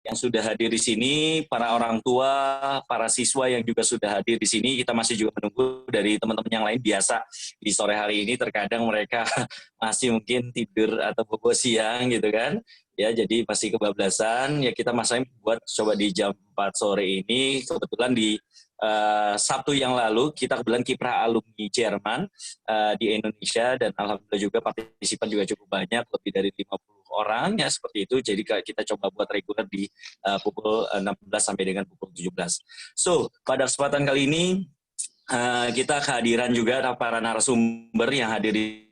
yang sudah hadir di sini, para orang tua, para siswa yang juga sudah hadir di sini. Kita masih juga menunggu dari teman-teman yang lain. Biasa di sore hari ini terkadang mereka masih mungkin tidur atau bobo siang gitu kan. Ya, jadi masih kebablasan. Ya kita masain buat coba di jam 4 sore ini. Kebetulan di Sabtu yang lalu kita kebetulan kiprah alumni Jerman di Indonesia, dan alhamdulillah juga partisipan juga cukup banyak, lebih dari 50 orang ya seperti itu. Jadi kita coba buat reguler di pukul 16 sampai dengan pukul 17. So, pada kesempatan kali ini kita kehadiran juga para narasumber yang hadir di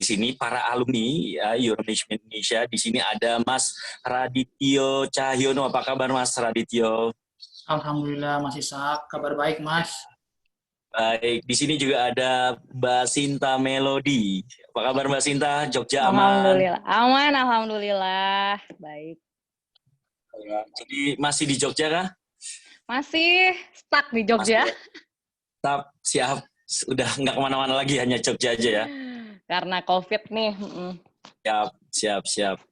sini, para alumni ya, Euromanagement Indonesia. Di sini ada Mas Radityo Cahyono. Apa kabar Mas Radityo? Alhamdulillah Mas Ishak, kabar baik Mas. Baik, di sini juga ada Mbak Sinta Melody. Apa kabar Mbak Sinta? Jogja aman? Alhamdulillah, aman, alhamdulillah, baik. Ya, jadi masih di Jogja kah? Masih stuck di Jogja. Tetap siap, udah nggak kemana-mana lagi, hanya Jogja aja ya? Karena COVID nih. Siap.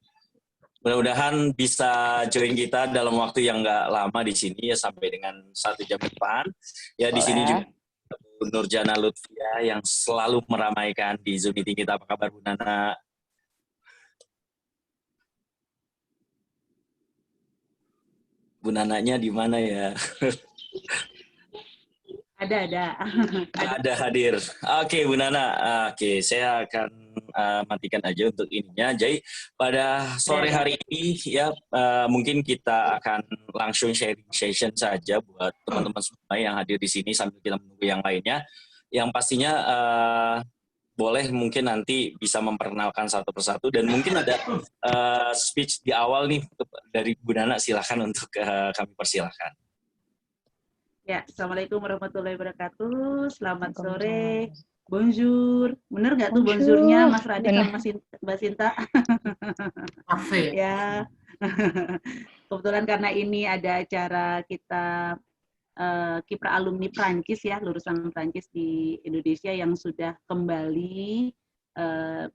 Mudah-mudahan bisa join kita dalam waktu yang nggak lama di sini ya, sampai dengan 1 jam ke depan. Ya, di sini juga Bu Nurjana Lutfia yang selalu meramaikan di Zoom meeting kita. Apa kabar Bu Nana? Bu Nananya di mana ya? Ada hadir. Oke, Bu Nana. Oke, saya akan matikan aja untuk ininya. Jadi pada sore hari ini ya mungkin kita akan langsung sharing session saja buat teman-teman semua yang hadir di sini sambil kita menunggu yang lainnya. Yang pastinya boleh mungkin nanti bisa memperkenalkan satu persatu, dan mungkin ada speech di awal nih dari Bu Nana, silakan untuk kami persilahkan. Ya, Assalamualaikum warahmatullahi wabarakatuh. Selamat sore. Bonjour. Bener nggak tuh bonjournya Mas Radit sama Mbak Sinta? Ya. Kebetulan karena ini ada acara kita kiprah alumni Prancis ya, lulusan Prancis di Indonesia yang sudah kembali.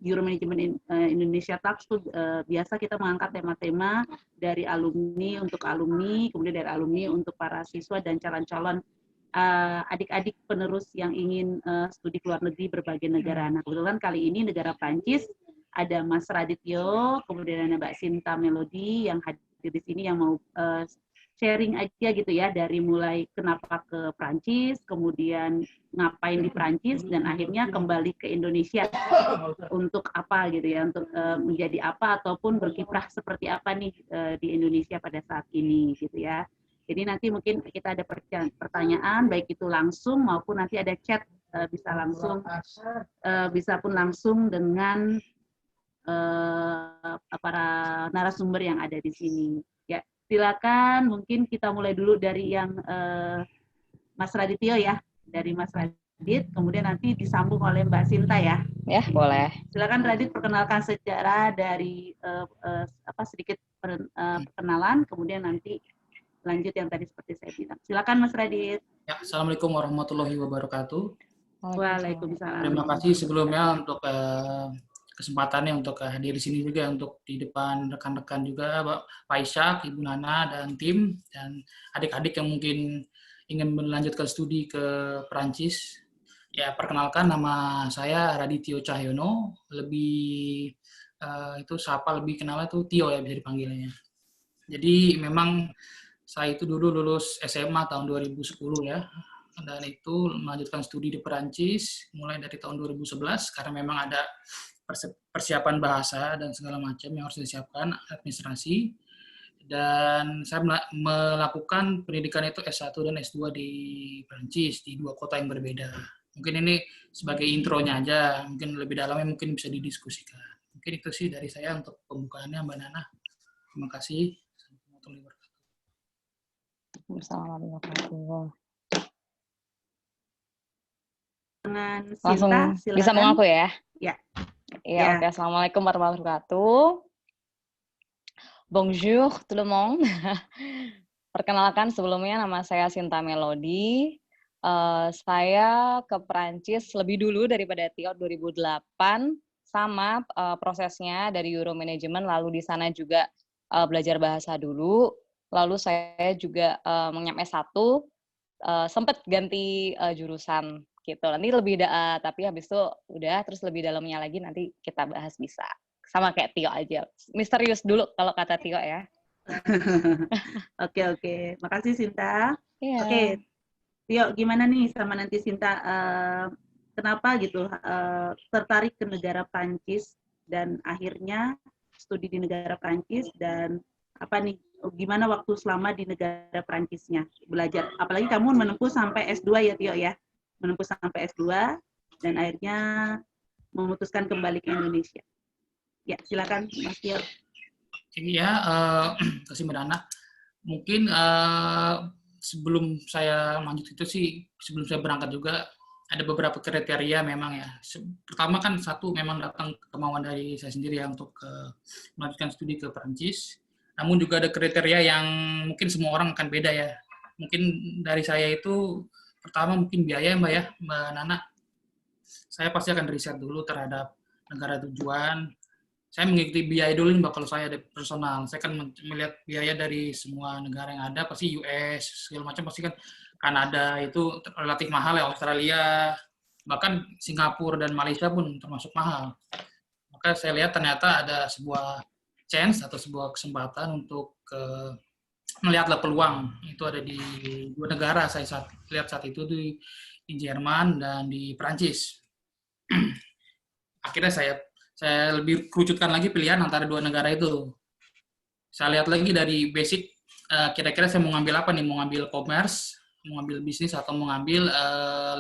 Euromanagement Indonesia Talks tuh biasa kita mengangkat tema-tema dari alumni untuk alumni, kemudian dari alumni untuk para siswa dan calon-calon adik-adik penerus yang ingin studi ke luar negeri berbagai negara. Nah, kebetulan kali ini negara Prancis, ada Mas Radityo, kemudian ada Mbak Sinta Melody yang hadir di sini yang mau sharing aja gitu ya, dari mulai kenapa ke Prancis, kemudian ngapain di Prancis, dan akhirnya kembali ke Indonesia untuk apa gitu ya, untuk menjadi apa ataupun berkiprah seperti apa nih di Indonesia pada saat ini gitu ya. Jadi nanti mungkin kita ada pertanyaan, baik itu langsung maupun nanti ada chat, bisa langsung, bisa pun langsung dengan para narasumber yang ada di sini. Ya, silakan, mungkin kita mulai dulu dari yang Mas Radityo ya, dari Mas Radit, kemudian nanti disambung oleh Mbak Sinta ya. Ya, boleh. Silakan Radit, perkenalkan secara dari sedikit perkenalan, kemudian nanti lanjut yang tadi seperti saya bilang. Silakan Mas Radit. Ya, Assalamualaikum warahmatullahi wabarakatuh. Waalaikumsalam. Terima kasih sebelumnya untuk kesempatannya untuk hadir di sini juga, untuk di depan rekan-rekan juga, Pak Ishak, Ibu Nana, dan tim, dan adik-adik yang mungkin ingin melanjutkan studi ke Perancis. Ya, perkenalkan, nama saya Radityo Cahyono, lebih lebih kenalnya itu Tio ya, bisa dipanggilnya. Jadi memang saya itu dulu lulus SMA tahun 2010 ya, dan itu melanjutkan studi di Perancis mulai dari tahun 2011 karena memang ada persiapan bahasa dan segala macam yang harus disiapkan, administrasi. Dan saya melakukan pendidikan itu S1 dan S2 di Perancis, di 2 kota yang berbeda. Mungkin ini sebagai intronya aja, mungkin lebih dalamnya mungkin bisa didiskusikan. Mungkin itu sih dari saya untuk pembukaannya, Mbak Nana. Terima kasih. Assalamualaikum. Dengan Langsung Sinta, silakan. bisa mengaku ya? Ya. Ya, oke. Assalamualaikum warahmatullahi wabarakatuh. Bonjour tout le monde. Perkenalkan, sebelumnya nama saya Sinta Melody. Saya ke Perancis lebih dulu daripada Tio, 2008, sama prosesnya dari Euromanagement, lalu di sana juga belajar bahasa dulu, lalu saya juga mengenyam S1, sempat ganti jurusan gitu. Nanti tapi habis itu udah, terus lebih dalamnya lagi nanti kita bahas bisa. Sama kayak Tio aja. Misterius dulu kalau kata Tio ya. Oke. Makasih Sinta. Iya. Oke, Tio, gimana nih sama nanti Sinta? Kenapa gitu tertarik ke negara Prancis dan akhirnya studi di negara Prancis dan apa nih? Gimana waktu selama di negara Prancisnya belajar? Apalagi kamu menempuh sampai S2 ya Tio ya, menempuh sampai S2 dan akhirnya memutuskan kembali ke Indonesia. Ya, silakan Mas Tio. Iya, kasih Mbak Nana. Mungkin sebelum saya lanjut itu sih, sebelum saya berangkat juga ada beberapa kriteria memang ya. Pertama kan satu memang datang kemauan dari saya sendiri ya untuk melanjutkan studi ke Perancis. Namun juga ada kriteria yang mungkin semua orang akan beda ya. Mungkin dari saya itu pertama mungkin biaya Mbak ya, Mbak Nana. Saya pasti akan riset dulu terhadap negara tujuan. Saya mengikuti biaya dulu Mbak kalau saya ada personal. Saya kan melihat biaya dari semua negara yang ada, pasti US, segala macam pasti kan Kanada itu relatif mahal ya, Australia, bahkan Singapura dan Malaysia pun termasuk mahal. Maka saya lihat ternyata ada sebuah chance atau sebuah kesempatan untuk melihatlah peluang. Itu ada di dua negara saya lihat saat itu di Jerman dan di Perancis. Akhirnya saya lebih kerucutkan lagi pilihan antara dua negara itu. Saya lihat lagi dari basic, kira-kira saya mau ngambil apa nih, mau ngambil commerce, mau ngambil bisnis, atau mau ngambil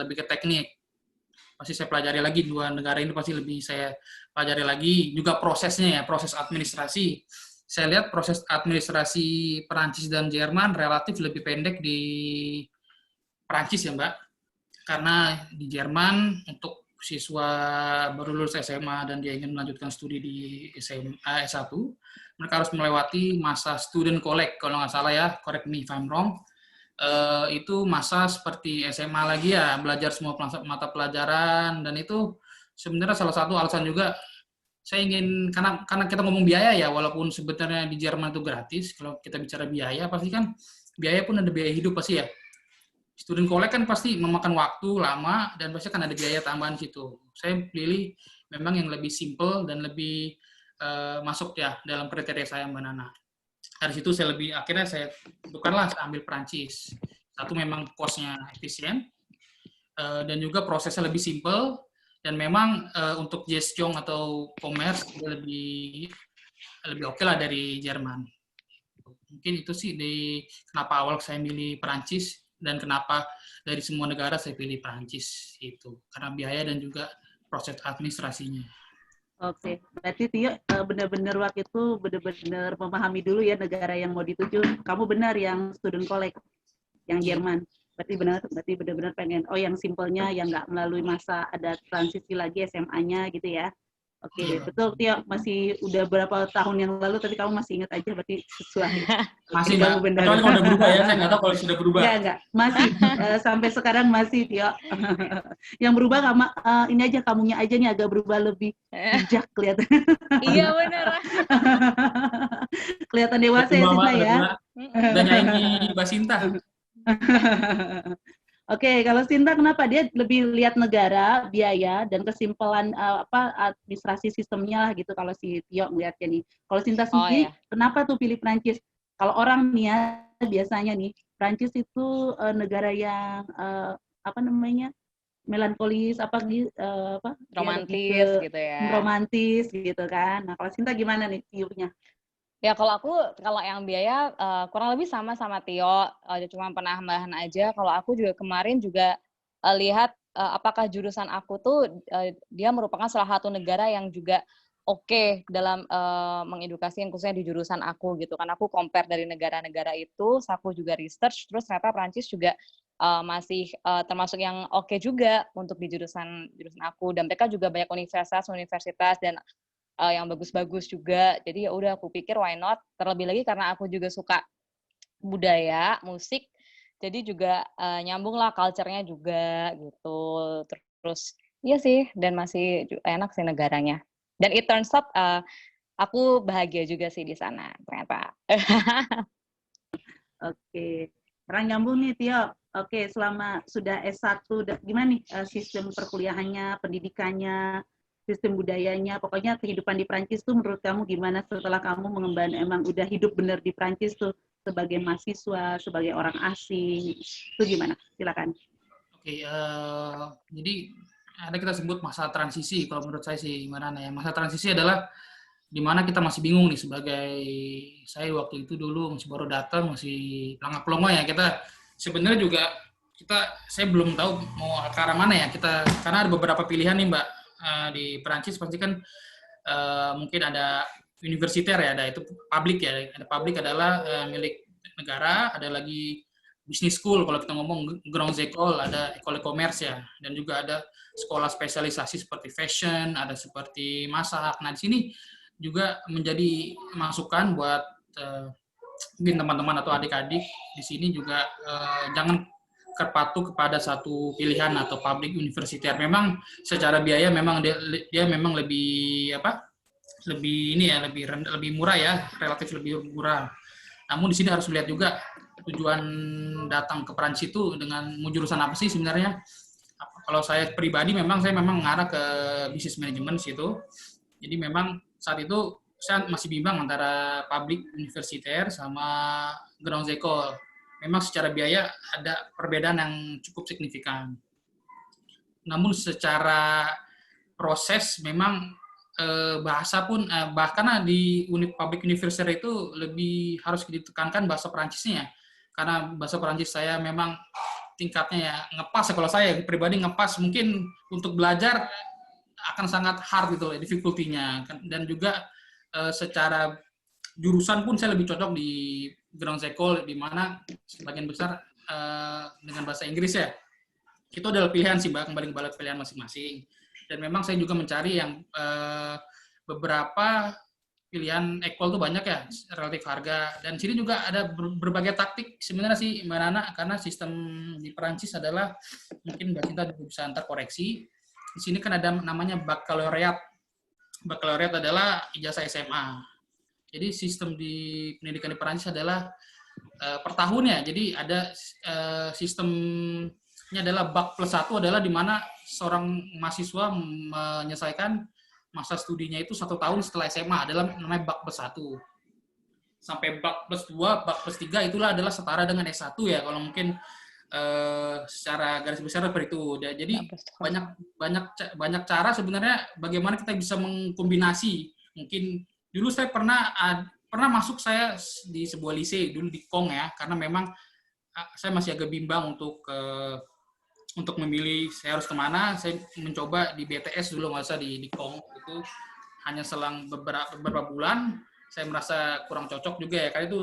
lebih ke teknik. Pasti saya pelajari lagi, dua negara ini pasti lebih saya pelajari lagi, juga prosesnya ya, proses administrasi. Saya lihat proses administrasi Perancis dan Jerman relatif lebih pendek di Perancis ya Mbak, karena di Jerman untuk siswa baru lulus SMA dan dia ingin melanjutkan studi di S1, mereka harus melewati masa student collect, kalau nggak salah ya, correct me if I'm wrong, itu masa seperti SMA lagi ya, belajar semua mata pelajaran, dan itu sebenarnya salah satu alasan juga saya ingin, karena kita ngomong biaya ya, walaupun sebenarnya di Jerman itu gratis, kalau kita bicara biaya, pasti kan biaya pun ada biaya hidup pasti ya. Student collect kan pasti memakan waktu lama dan pasti akan ada biaya tambahan situ. Saya pilih memang yang lebih simple dan lebih masuk ya dalam kriteria saya Mbak Nana. Dari situ akhirnya saya tentukanlah saya ambil Perancis. Satu memang cost-nya efisien dan juga prosesnya lebih simple dan memang untuk gestion atau commerce lebih oke lah dari Jerman. Mungkin itu sih kenapa awal saya milih Perancis. Dan kenapa dari semua negara saya pilih Prancis itu karena biaya dan juga proses administrasinya. Oke, berarti Tio benar-benar waktu itu benar-benar memahami dulu ya negara yang mau dituju. Kamu benar yang student collect, yang Jerman. Berarti benar-benar pengen yang simpelnya yang nggak melalui masa ada transisi lagi SMA-nya gitu ya. Oke, betul Tio, masih udah berapa tahun yang lalu tapi kamu masih ingat aja berarti sesuai. Masih Mbak, kecuali kalau udah berubah ya, saya nggak tahu kalau sudah berubah. Enggak, masih sampai sekarang masih Tio. Yang berubah ini aja kamunya aja nih agak berubah lebih bijak kelihatan. Iya benar. Kelihatan dewasa ya Sinta ya. Dan nyanyi Mbak Sinta. Oke, kalau Sinta kenapa dia lebih lihat negara, biaya dan kesimpulan administrasi sistemnya lah gitu kalau si Tio ngeliatnya nih. Kalau Sinta sendiri, kenapa tuh pilih Prancis? Kalau orang nih ya biasanya nih, Prancis itu negara yang melankolis romantis gitu ya. Romantis gitu kan. Nah, kalau Sinta gimana nih view-nya? Ya kalau yang biaya kurang lebih sama Tio, cuma penambahan aja. Kalau aku juga kemarin juga lihat apakah jurusan aku tuh dia merupakan salah satu negara yang juga oke dalam mengedukasi khususnya di jurusan aku gitu kan. Aku compare dari negara-negara itu, aku juga research, terus ternyata Prancis juga masih termasuk yang oke juga untuk di jurusan aku, dan mereka juga banyak universitas dan yang bagus-bagus juga. Jadi ya udah aku pikir why not, terlebih lagi karena aku juga suka budaya, musik. Jadi juga nyambung lah culture-nya juga gitu. Terus iya sih, dan masih enak sih negaranya. Dan it turns out aku bahagia juga sih di sana ternyata. Oke, sekarang nyambung nih Tio. Oke, selama sudah S1, gimana nih sistem perkuliahannya, pendidikannya, sistem budayanya, pokoknya kehidupan di Prancis tuh menurut kamu gimana setelah kamu mengemban, emang udah hidup bener di Prancis tuh sebagai mahasiswa, sebagai orang asing, itu gimana? Silakan. Oke, jadi ada kita sebut masa transisi. Kalau menurut saya sih gimana ya? Masa transisi adalah di mana kita masih bingung nih sebagai saya waktu itu dulu masih baru datang, masih pelangak-pelongo ya. Kita sebenarnya juga saya belum tahu mau ke arah mana ya. Karena ada beberapa pilihan nih Mbak di Perancis pasti kan mungkin ada universiter ya, ada itu publik ya. Ada publik adalah milik negara, ada lagi business school kalau kita ngomong Grandes Écoles, ada École de Commerce ya, dan juga ada sekolah spesialisasi seperti fashion, ada seperti masak. Nah, di sini juga menjadi masukan buat mungkin teman-teman atau adik-adik di sini juga jangan terpaku kepada satu pilihan atau public universiter. Memang secara biaya memang dia memang lebih lebih murah ya, relatif lebih murah. Namun di sini harus melihat juga tujuan datang ke Perancis itu dengan mau jurusan apa sih sebenarnya. Kalau saya pribadi saya memang mengarah ke bisnis manajemen situ. Jadi memang saat itu saya masih bimbang antara public universitaire sama Grandes Écoles. Memang secara biaya ada perbedaan yang cukup signifikan. Namun secara proses memang bahasa pun bahkan di public university itu lebih harus ditekankan bahasa Perancisnya. Karena bahasa Perancis saya memang tingkatnya ya ngepas ya, kalau saya pribadi ngepas, mungkin untuk belajar akan sangat hard gitu loh difficulty-nya. Dan juga secara jurusan pun saya lebih cocok di Grandes Écoles, di mana sebagian besar dengan bahasa Inggris ya. Itu adalah pilihan sih Mbak, kembali kepada pilihan masing-masing. Dan memang saya juga mencari yang beberapa pilihan ekol tuh banyak ya, relatif harga. Dan sini juga ada berbagai taktik sebenarnya sih Mbak Nana, karena sistem di Perancis adalah, mungkin Mbak Cinta bisa antar koreksi, di sini kan ada namanya baccalaureate. Baccalaureate adalah ijazah SMA. Jadi sistem di pendidikan di Perancis adalah per tahun ya. Jadi ada sistemnya adalah Bac plus 1 adalah di mana seorang mahasiswa menyelesaikan masa studinya itu 1 tahun setelah SMA, adalah namanya Bac plus 1. Sampai Bac plus 2, Bac plus 3 itulah adalah setara dengan S1 ya, kalau mungkin secara garis besar seperti itu. Jadi banyak cara sebenarnya bagaimana kita bisa mengkombinasi. Mungkin dulu saya pernah masuk saya di sebuah lise dulu di Kong ya, karena memang saya masih agak bimbang untuk memilih saya harus kemana. Saya mencoba di BTS dulu, nggak usah di Kong. Itu hanya selang beberapa bulan saya merasa kurang cocok juga ya, karena itu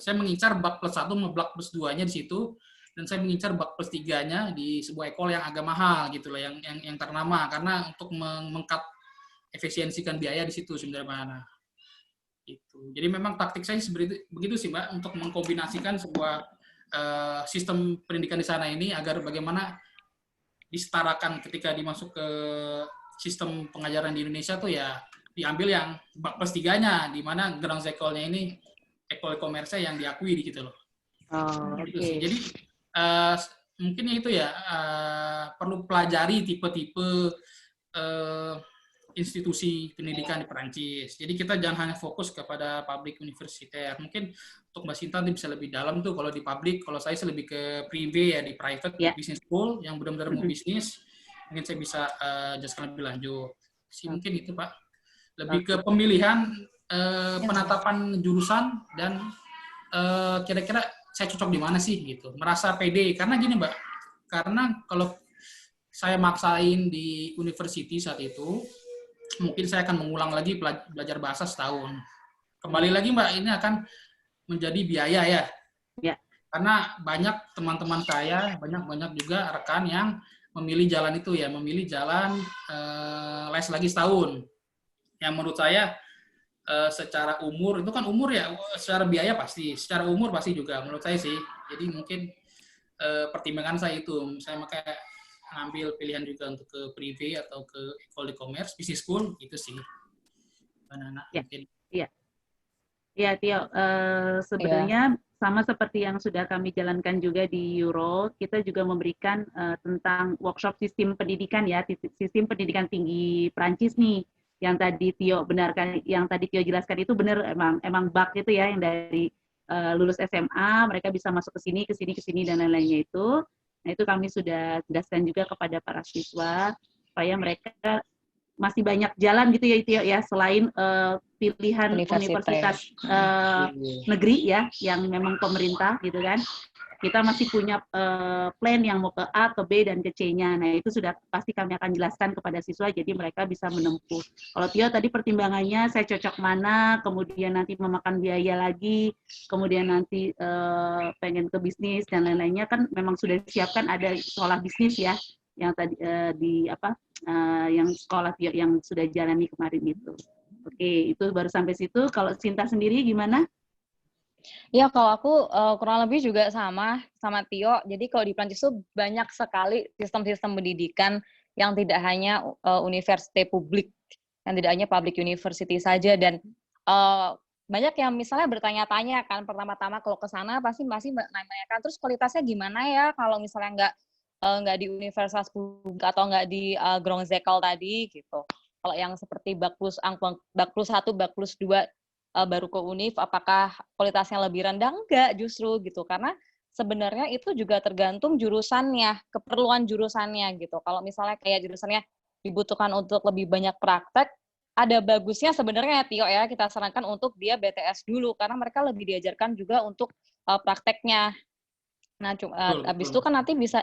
saya mengincar Bac plus 1 sama Bac plus 2-nya di situ, dan saya mengincar Bac plus 3-nya di sebuah ekol yang agak mahal gitu loh, yang ternama, karena untuk mengkat efisiensikan biaya di situ sebenarnya. Itu. Jadi memang taktik saya begitu sih Mbak, untuk mengkombinasikan sebuah sistem pendidikan di sana ini agar bagaimana disetarakan ketika dimasuk ke sistem pengajaran di Indonesia tuh ya diambil yang Bac plus 3-nya, di mana Grandes Écoles-nya ini École de Commerce yang diakui gitu loh. Gitu sih. Jadi mungkin itu ya perlu pelajari tipe-tipe institusi pendidikan di Perancis. Jadi kita jangan hanya fokus kepada public universitaire. Mungkin untuk Mbak Sinta nanti bisa lebih dalam tuh kalau di public. Kalau saya lebih ke privé ya, di private business school yang benar-benar mau bisnis. Mungkin saya bisa jelaskan lebih lanjut. Mungkin itu Pak. Lebih ke pemilihan penetapan jurusan dan kira-kira saya cocok di mana sih gitu. Merasa pede. Karena gini Mbak, karena kalau saya maksain di university saat itu, mungkin saya akan mengulang lagi belajar bahasa setahun. Kembali lagi Mbak, ini akan menjadi biaya ya. Karena banyak teman-teman saya, banyak juga rekan yang memilih jalan itu ya, memilih jalan les lagi setahun. Yang menurut saya secara umur, itu kan umur ya, secara biaya pasti, secara umur pasti juga menurut saya sih. Jadi mungkin pertimbangan saya itu, saya makanya ngambil pilihan juga untuk ke privé atau ke École de Commerce, business school, itu sih. Ya. Iya. Ya, Tio, sebenarnya sama seperti yang sudah kami jalankan juga di Euro, kita juga memberikan tentang workshop sistem pendidikan ya, sistem pendidikan tinggi Prancis nih, yang tadi Tio benarkan, yang tadi Tio jelaskan itu benar, emang bug itu ya, yang dari lulus SMA mereka bisa masuk ke sini dan lain-lainnya itu. Nah itu kami sudah jelaskan juga kepada para siswa supaya mereka masih banyak jalan gitu ya Tio ya, selain pilihan universitas negeri ya yang memang pemerintah gitu kan, kita masih punya plan yang mau ke A, ke B, dan ke C-nya. Nah itu sudah pasti kami akan jelaskan kepada siswa jadi mereka bisa menempuh. Kalau Tio tadi pertimbangannya saya cocok mana, kemudian nanti memakan biaya lagi, kemudian nanti pengen ke bisnis dan lain-lainnya, kan memang sudah disiapkan ada sekolah bisnis ya yang tadi yang sekolah yang sudah jalani kemarin itu. Oke, itu baru sampai situ. Kalau Sinta sendiri gimana? Ya, kalau aku kurang lebih juga sama Tio. Jadi kalau di Prancis tuh banyak sekali sistem-sistem pendidikan yang tidak hanya universitas publik, yang tidak hanya public university saja, dan banyak yang misalnya bertanya-tanya kan, pertama-tama kalau ke sana pasti masih menanyakan terus kualitasnya gimana ya kalau misalnya nggak di universitas publik atau nggak di Grand Zekel tadi gitu. Kalau yang seperti Bac plus 1, Bac plus 2 baru ke univ, apakah kualitasnya lebih rendah? Enggak, justru gitu. Karena sebenarnya itu juga tergantung jurusannya, keperluan jurusannya gitu. Kalau misalnya kayak jurusannya dibutuhkan untuk lebih banyak praktek, ada bagusnya sebenarnya Tio ya, kita sarankan untuk dia BTS dulu, karena mereka lebih diajarkan juga untuk prakteknya. Nah, habis itu kan nanti bisa,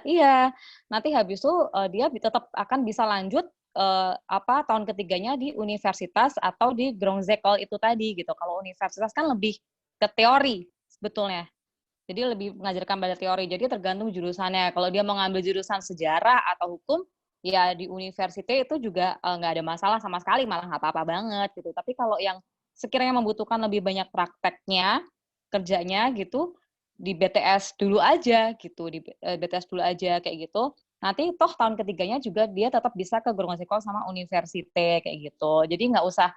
nanti habis itu dia tetap akan bisa lanjut tahun ketiganya di universitas atau di Grand Zekel itu tadi gitu. Kalau universitas kan lebih ke teori sebetulnya. Jadi lebih mengajarkan pada teori. Jadi tergantung jurusannya. Kalau dia mau ngambil jurusan sejarah atau hukum, ya di universitas itu juga nggak ada masalah sama sekali, malah nggak apa-apa banget gitu. Tapi kalau yang sekiranya membutuhkan lebih banyak prakteknya, kerjanya gitu, di BTS dulu aja gitu, di BTS dulu aja kayak gitu. Nanti toh tahun ketiganya juga dia tetap bisa ke Grand Zekel sama universitas kayak gitu. Jadi nggak usah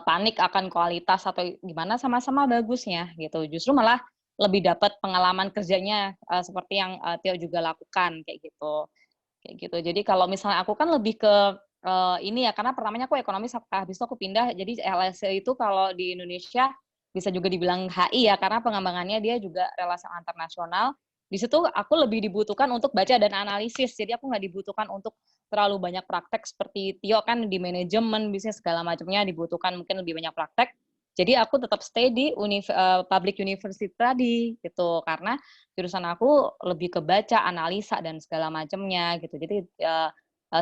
panik akan kualitas atau gimana, sama-sama bagusnya gitu. Justru malah lebih dapat pengalaman kerjanya seperti yang Tio juga lakukan kayak gitu. Kayak gitu. Jadi kalau misalnya aku kan lebih ke ini ya, karena pertamanya aku ekonomis, habis itu aku pindah. Jadi LSE itu kalau di Indonesia bisa juga dibilang HI ya, karena pengembangannya dia juga relasi internasional. Di situ aku lebih dibutuhkan untuk baca dan analisis. Jadi aku nggak dibutuhkan untuk terlalu banyak praktek seperti Tio kan di manajemen, bisnis segala macamnya dibutuhkan mungkin lebih banyak praktek. Jadi aku tetap stay di public university tadi gitu, karena jurusan aku lebih ke baca, analisa dan segala macamnya gitu. Jadi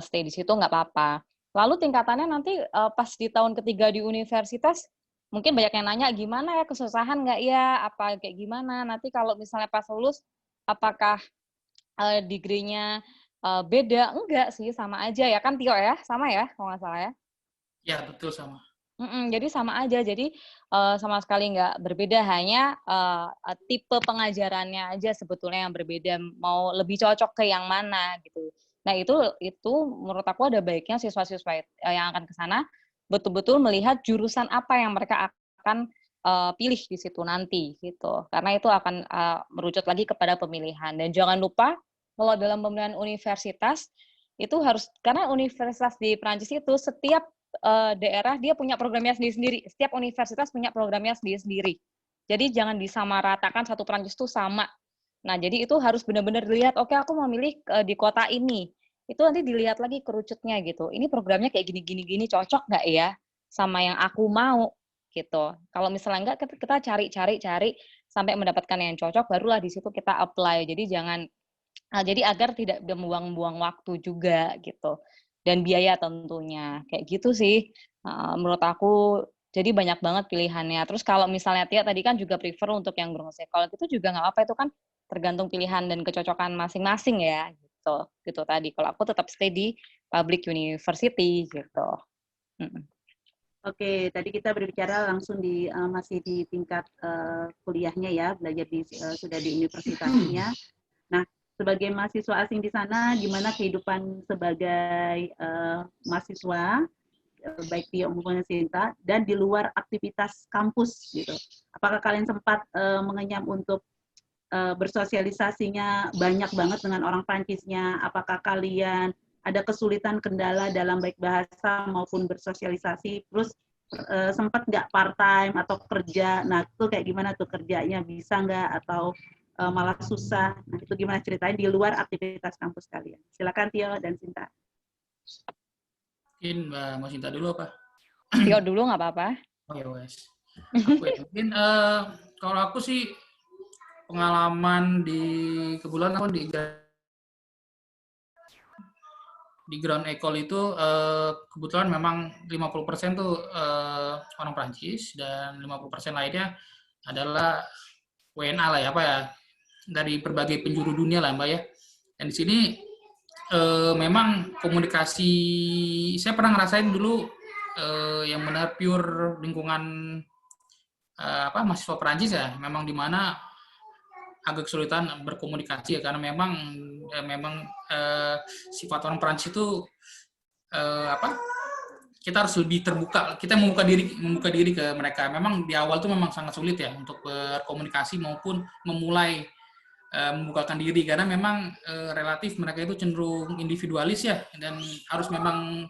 stay di situ nggak apa-apa. Lalu tingkatannya nanti pas di tahun ketiga di universitas, mungkin banyak yang nanya gimana ya, kesusahan nggak ya, apa kayak gimana. Nanti kalau misalnya pas lulus, apakah degree-nya beda? Enggak sih, sama aja ya kan Tio ya, sama ya kalau nggak salah ya. Ya betul sama. Jadi sama aja, jadi sama sekali nggak berbeda, hanya tipe pengajarannya aja sebetulnya yang berbeda, mau lebih cocok ke yang mana gitu. Nah itu menurut aku ada baiknya siswa-siswa yang akan ke sana betul-betul melihat jurusan apa yang mereka akan pilih di situ nanti gitu, karena itu akan merucut lagi kepada pemilihan. Dan jangan lupa kalau dalam pemilihan universitas itu harus, karena universitas di Prancis itu setiap daerah dia punya programnya sendiri-sendiri. Setiap universitas punya programnya sendiri-sendiri. Jadi jangan disamaratakan satu Prancis itu sama. Nah, jadi itu harus benar-benar dilihat, oke aku mau milih di kota ini. Itu nanti dilihat lagi kerucutnya gitu. Ini programnya kayak gini-gini cocok nggak ya sama yang aku mau gitu. Kalau misalnya enggak, kita cari sampai mendapatkan yang cocok, barulah di situ kita apply. Jadi agar tidak membuang-buang waktu juga gitu. Dan biaya tentunya. Kayak gitu sih menurut aku. Jadi banyak banget pilihannya. Terus kalau misalnya Tia tadi kan juga prefer untuk yang bermusikal, itu juga nggak apa-apa, itu kan tergantung pilihan dan kecocokan masing-masing ya gitu. Gitu tadi. Kalau aku tetap stay di public university gitu. Oke, tadi kita berbicara langsung masih di tingkat kuliahnya ya, belajar sudah di universitasnya. Nah, sebagai mahasiswa asing di sana, gimana kehidupan sebagai mahasiswa baik Tio maupun Sinta, dan di luar aktivitas kampus gitu. Apakah kalian sempat mengenyam untuk bersosialisasinya banyak banget dengan orang Prancisnya? Apakah kalian ada kesulitan kendala dalam baik bahasa maupun bersosialisasi? Terus sempat nggak part-time atau kerja? Nah, itu kayak gimana tuh kerjanya? Bisa nggak atau malah susah? Nah, itu gimana ceritanya di luar aktivitas kampus kalian? Silakan Tio dan Sinta. Mungkin Mbak mau Sinta dulu apa? Tio dulu nggak apa-apa. Oh ya wes. Aku ya, mungkin kalau aku sih pengalaman di kebetulan aku di Grand École itu kebetulan memang 50% tuh orang Prancis dan 50% lainnya adalah WNA lah ya, apa ya, dari berbagai penjuru dunia lah Mbak ya. Dan di sini memang komunikasi, saya pernah ngerasain dulu yang benar pure lingkungan mahasiswa Perancis ya, memang di mana agak kesulitan berkomunikasi ya, karena memang sifat orang Perancis itu kita harus lebih terbuka, kita membuka diri ke mereka. Memang di awal tuh memang sangat sulit ya untuk berkomunikasi maupun memulai membukakan diri, karena memang relatif mereka itu cenderung individualis ya, dan harus memang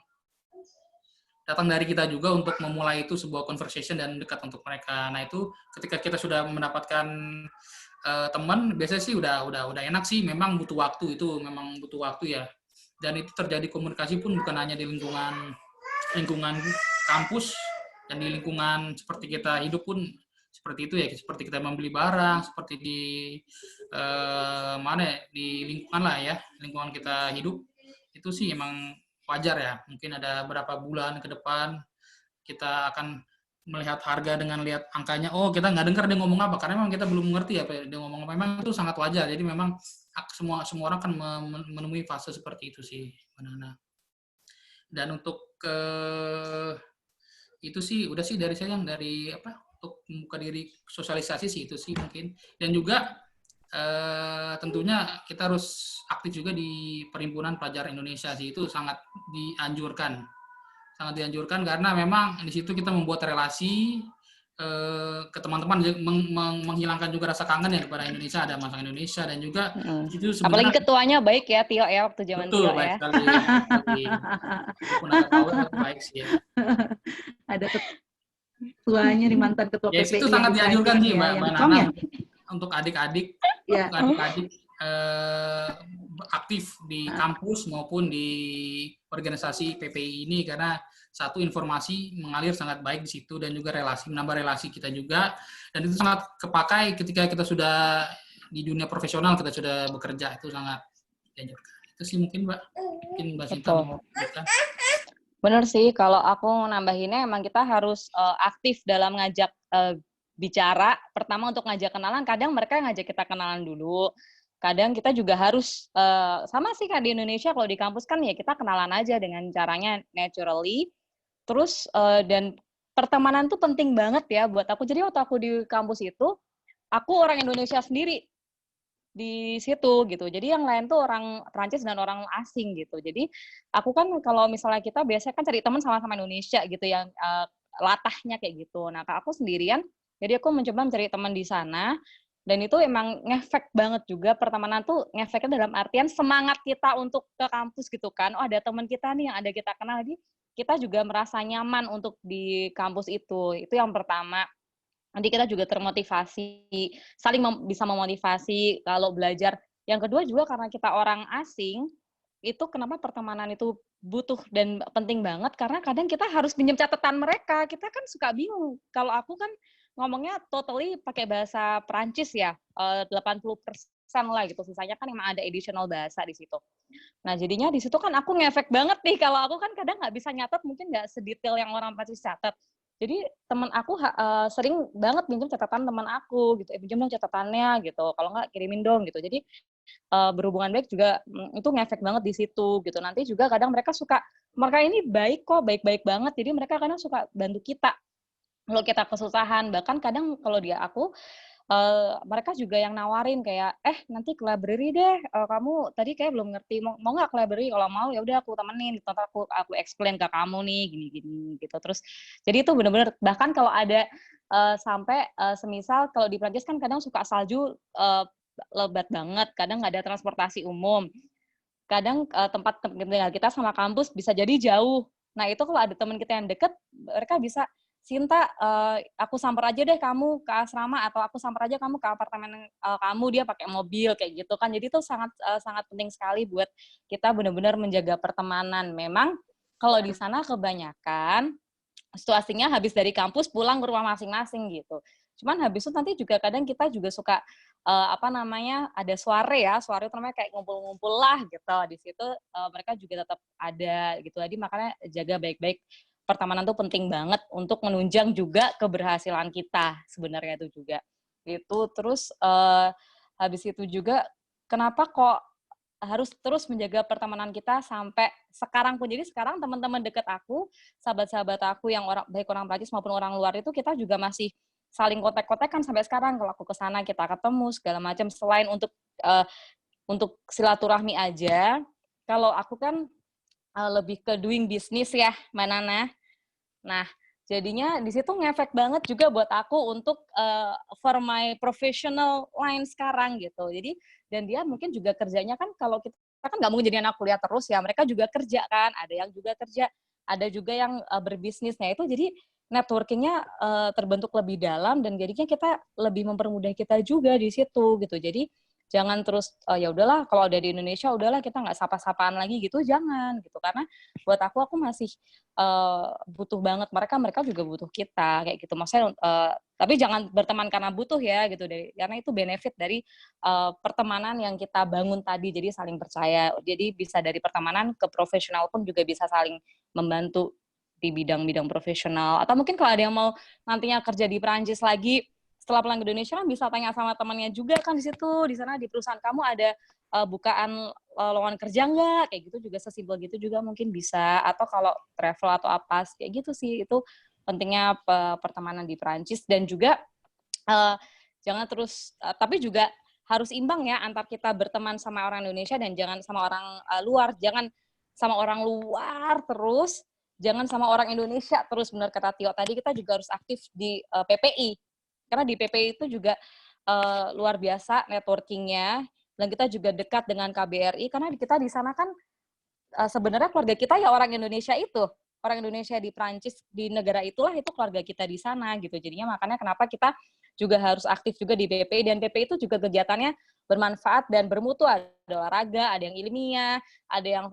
datang dari kita juga untuk memulai itu sebuah conversation dan dekat untuk mereka. Nah itu ketika kita sudah mendapatkan teman, biasanya sih udah enak sih. Memang butuh waktu, itu memang butuh waktu ya. Dan itu terjadi komunikasi pun bukan hanya di lingkungan kampus, dan di lingkungan seperti kita hidup pun seperti itu ya. Seperti kita membeli barang, seperti di di lingkungan lah ya, lingkungan kita hidup, itu sih emang wajar ya. Mungkin ada beberapa bulan ke depan kita akan melihat harga dengan lihat angkanya, oh kita nggak dengar dia ngomong apa, karena memang kita belum mengerti apa dia ngomong apa. Memang itu sangat wajar. Jadi memang semua orang kan menemui fase seperti itu sih, Nana. Dan untuk itu sih udah sih dari saya, yang dari untuk membuka diri, sosialisasi sih itu sih mungkin. Dan juga tentunya kita harus aktif juga di Perhimpunan Pelajar Indonesia sih, itu sangat dianjurkan karena memang di situ kita membuat relasi ke teman-teman, menghilangkan juga rasa kangen ya kepada Indonesia, ada masakan Indonesia, dan juga itu apalagi ketuanya baik ya Tio ya, waktu zaman betul, Tio baik ya. sekali. Walaupun agak tahu baik sih ya. Ada ketuanya di mantan ketua PPI. Itu sangat dianjurkan sih Mbak Nana, ya? untuk adik-adik aktif di kampus maupun di organisasi PPI ini, karena satu, informasi mengalir sangat baik di situ, dan juga menambah relasi kita juga, dan itu sangat kepakai ketika kita sudah di dunia profesional, kita sudah bekerja, itu sangat dianjurkan. Itu sih mungkin Mbak Sinta mau cerita. Benar sih, kalau aku nambahinnya emang kita harus aktif dalam ngajak bicara. Pertama untuk ngajak kenalan, kadang mereka ngajak kita kenalan dulu. Kadang kita juga harus, sama sih kayak di Indonesia, kalau di kampus kan ya kita kenalan aja dengan caranya naturally. Terus, dan pertemanan tuh penting banget ya buat aku. Jadi waktu aku di kampus itu, aku orang Indonesia sendiri di situ gitu. Jadi yang lain tuh orang Prancis dan orang asing gitu. Jadi aku kan kalau misalnya kita biasanya kan cari teman sama-sama Indonesia gitu, yang latahnya kayak gitu. Nah, aku sendirian, jadi aku mencoba mencari teman di sana, dan itu emang ngefek banget juga. Pertemanan tuh ngefeknya dalam artian semangat kita untuk ke kampus gitu kan. Oh, ada teman kita nih yang ada kita kenal, jadi kita juga merasa nyaman untuk di kampus itu. Itu yang pertama. Nanti kita juga termotivasi, saling bisa memotivasi kalau belajar. Yang kedua juga karena kita orang asing, itu kenapa pertemanan itu butuh dan penting banget, karena kadang kita harus pinjam catatan mereka. Kita kan suka bingung. Kalau aku kan ngomongnya totally pakai bahasa Perancis ya, 80% lah gitu. Sisanya kan emang ada additional bahasa di situ. Nah, jadinya di situ kan aku ngefek banget nih. Kalau aku kan kadang nggak bisa nyatet, mungkin nggak sedetail yang orang Prancis catat. Jadi teman aku sering banget pinjam catatan teman aku gitu. Pinjam dong catatannya gitu. Kalau nggak kirimin dong gitu. Jadi berhubungan baik juga itu ngefek banget di situ gitu. Nanti juga kadang mereka ini baik kok, baik-baik banget. Jadi mereka kadang suka bantu kita kalau kita kesusahan. Bahkan kadang kalau aku mereka juga yang nawarin kayak, nanti ke library deh, kamu tadi kayak belum ngerti, mau nggak ke library? Kalau mau ya udah aku temenin, ntar aku explain ke kamu nih gini-gini gitu. Terus jadi itu bener-bener bahkan kalau ada sampai semisal kalau di Prancis kan kadang suka salju lebat banget, kadang nggak ada transportasi umum, kadang tempat tinggal kita sama kampus bisa jadi jauh. Nah itu kalau ada teman kita yang deket, mereka bisa, Sinta, aku samper aja deh kamu ke asrama, atau aku samper aja kamu ke apartemen kamu, dia pakai mobil kayak gitu kan. Jadi itu sangat penting sekali buat kita benar-benar menjaga pertemanan. Memang kalau di sana kebanyakan situasinya habis dari kampus pulang ke rumah masing-masing gitu. Cuman habis itu nanti juga kadang kita juga suka ada soare itu namanya kayak ngumpul-ngumpul lah gitu. Di situ mereka juga tetap ada gitu. Jadi makanya jaga baik-baik, pertemanan tuh penting banget untuk menunjang juga keberhasilan kita sebenarnya itu juga. Itu terus habis itu juga kenapa kok harus terus menjaga pertemanan kita sampai sekarang pun. Jadi sekarang teman-teman dekat aku, sahabat-sahabat aku yang baik orang Prancis maupun orang luar itu kita juga masih saling kontak-kontakan sampai sekarang. Kalau aku ke sana kita ketemu segala macam, selain untuk silaturahmi aja. Kalau aku kan lebih ke doing business ya, Mbak Nana. Nah, jadinya di situ ngefek banget juga buat aku untuk for my professional line sekarang gitu. Jadi dan dia mungkin juga kerjanya kan, kalau kita kan nggak mungkin jadi anak kuliah terus ya, mereka juga kerja kan, ada yang juga kerja, ada juga yang berbisnis. Nah itu jadi networking-nya terbentuk lebih dalam dan jadinya kita lebih mempermudah kita juga di situ gitu. Jadi jangan terus ya udahlah kalau ada di Indonesia udahlah kita nggak sapa-sapaan lagi gitu, jangan gitu, karena buat aku masih butuh banget mereka juga butuh kita kayak gitu. Maksudnya tapi jangan berteman karena butuh ya gitu deh, karena itu benefit dari pertemanan yang kita bangun tadi, jadi saling percaya. Jadi bisa dari pertemanan ke profesional pun juga bisa saling membantu di bidang-bidang profesional. Atau mungkin kalau ada yang mau nantinya kerja di Perancis lagi setelah pulang ke Indonesia kan bisa tanya sama temannya juga kan di situ, di sana di perusahaan kamu ada bukaan lowongan kerja nggak, kayak gitu juga, sesimpel gitu juga mungkin bisa. Atau kalau travel atau apa kayak gitu sih, itu pentingnya pertemanan di Perancis. Dan juga jangan terus tapi juga harus imbang ya antar kita berteman sama orang Indonesia dan jangan sama orang luar. Jangan sama orang luar terus, jangan sama orang Indonesia terus. Benar kata Tio tadi, kita juga harus aktif di PPI. Karena di PPI itu juga luar biasa networking-nya, dan kita juga dekat dengan KBRI, karena kita di sana kan sebenarnya keluarga kita ya orang Indonesia itu. Orang Indonesia di Prancis, di negara itulah, itu keluarga kita di sana gitu. Jadinya makanya kenapa kita juga harus aktif juga di PPI, dan PPI itu juga kegiatannya bermanfaat dan bermutu. Ada olahraga, ada yang ilmiah, ada yang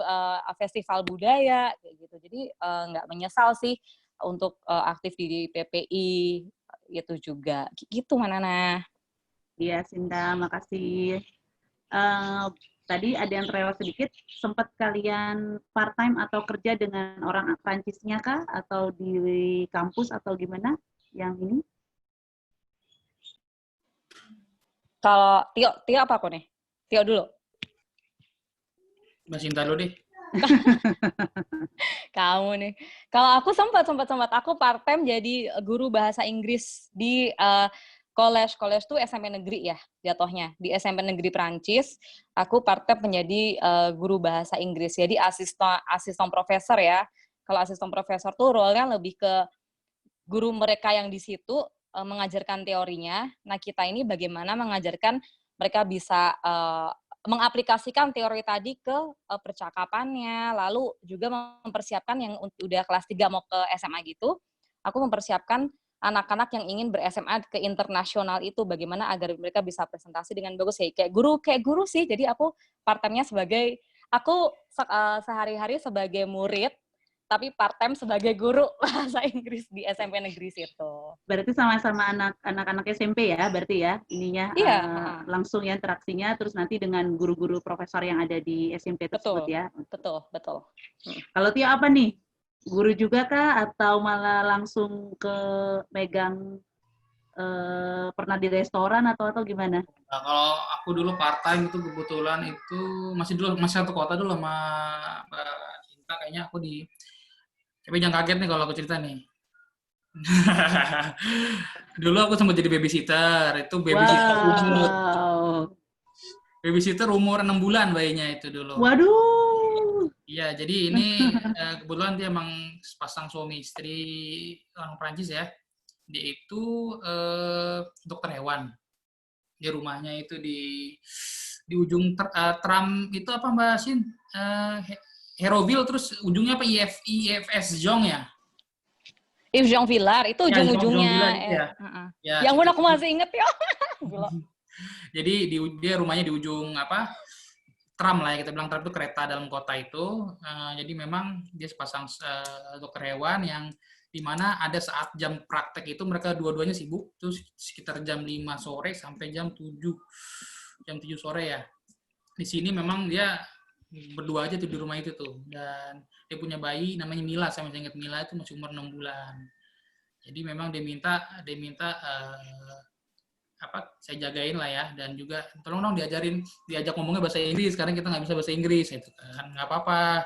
festival budaya kayak gitu. Jadi nggak menyesal sih untuk aktif di PPI itu juga. Gitu, Manana. Iya, Sinta, makasih. Tadi ada yang terlewat sedikit, sempat kalian part-time atau kerja dengan orang Prancisnya kah? Atau di kampus atau gimana yang ini? Kalau Tio apa kok nih? Tio dulu. Mbak Sinta dulu deh. Kamu nih. Kalau aku sempat aku part-time jadi guru bahasa Inggris di college tuh SMP negeri ya jatuhnya. Di SMP negeri Prancis, aku part-time menjadi guru bahasa Inggris. Jadi asisten profesor ya. Kalau asisten profesor tuh role-nya lebih ke guru mereka yang di situ mengajarkan teorinya. Nah, kita ini bagaimana mengajarkan mereka bisa mengaplikasikan teori tadi ke percakapannya, lalu juga mempersiapkan yang udah kelas 3 mau ke SMA gitu. Aku mempersiapkan anak-anak yang ingin ber-SMA ke internasional itu, bagaimana agar mereka bisa presentasi dengan bagus. Kayak guru sih. Jadi aku part-time-nya aku sehari-hari sebagai murid, tapi part-time sebagai guru bahasa Inggris di SMP negeri situ. Berarti sama-sama anak-anak SMP ya, berarti ya ininya Iya. langsung ya interaksinya, terus nanti dengan guru-guru profesor yang ada di SMP tersebut ya. Betul. Kalau Tia apa nih? Guru juga kah atau malah langsung ke megang pernah di restoran atau gimana? Nah, kalau aku dulu part-time itu kebetulan itu masih satu kota dulu sama Mbak Sinta, kayaknya aku di. Tapi jangan kaget nih kalau aku cerita nih. Dulu aku sempat jadi babysitter. Itu Wow. babysitter umur 6 bulan bayinya itu dulu. Waduh. Iya, jadi ini kebetulan dia emang sepasang suami istri orang Prancis ya. Dia itu dokter hewan. Dia rumahnya itu di ujung tram itu apa Mbak Sin? Heroville, terus ujungnya apa? IFS Jong ya? Yves Jean Villar itu Ya, ujung-ujungnya. Jean Villar itu ya. Ya, Yang pun aku masih inget ya. jadi dia rumahnya di ujung apa? Tram lah ya, kita bilang tram itu kereta dalam kota itu. Jadi memang dia sepasang dokter hewan yang dimana ada saat jam praktek itu mereka dua-duanya sibuk, terus sekitar jam 5 sore sampai jam 7 sore ya. Di sini memang dia berdua aja tuh di rumah itu tuh, dan dia punya bayi namanya Mila, saya masih ingat Mila itu masih umur 6 bulan. Jadi memang dia minta saya jagain lah ya, dan juga tolong dong diajak ngomongnya bahasa Inggris, sekarang kita nggak bisa bahasa Inggris itu kan, nggak apa-apa.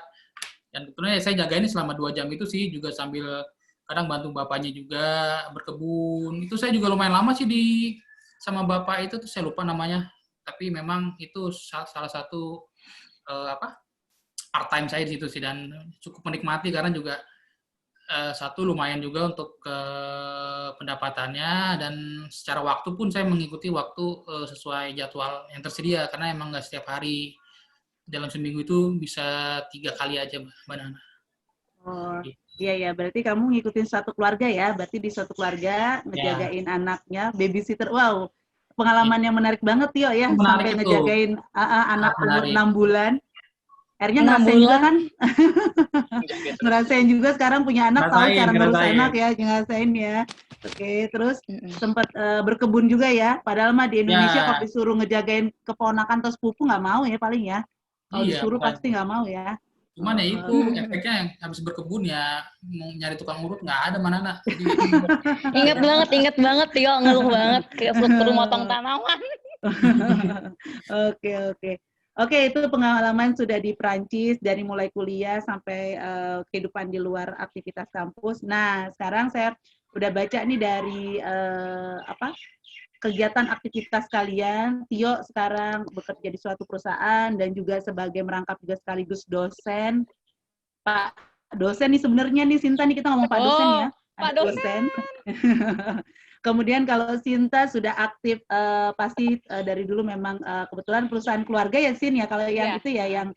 Dan tentunya saya jagain selama 2 jam itu sih, juga sambil kadang bantu bapaknya juga berkebun. Itu saya juga lumayan lama sih sama bapak itu tuh, saya lupa namanya, tapi memang itu salah satu part time saya di situ sih, dan cukup menikmati karena juga satu lumayan juga untuk pendapatannya, dan secara waktu pun saya mengikuti waktu sesuai jadwal yang tersedia, karena emang nggak setiap hari, dalam seminggu itu bisa 3 kali aja Mbak Nana. Oh iya, berarti kamu ngikutin satu keluarga ya, berarti di satu keluarga ngejagain anaknya, babysitter. Wow, pengalaman yang menarik banget Tio ya, sampai ngejagain anak umur 6 bulan. Akhirnya ngerasain juga kan? Ngerasain juga sekarang punya anak, tahu cara ngurus anak ya, ngerasain ya. Oke, terus sempat berkebun juga ya. Padahal mah di Indonesia kalau disuruh ngejagain keponakan atau sepupu nggak mau ya paling ya. Kalau disuruh pasti nggak mau ya. Cuman ya itu efeknya yang habis berkebun ya mau nyari tukang urut nggak ada mana nak. Ingat banget Tio, ngeluh banget kayak suruh motong tanaman. Oke, itu pengalaman sudah di Prancis dari mulai kuliah sampai kehidupan di luar aktivitas kampus. Nah, sekarang saya udah baca nih dari kegiatan aktivitas kalian. Tio sekarang bekerja di suatu perusahaan dan juga sebagai merangkap juga sekaligus dosen. Pak dosen nih sebenarnya nih Sinta nih, kita ngomong Pak dosen ya. Pak dosen. Kemudian kalau Sinta sudah aktif pasti dari dulu memang kebetulan perusahaan keluarga ya Sin ya, kalau yang itu ya yang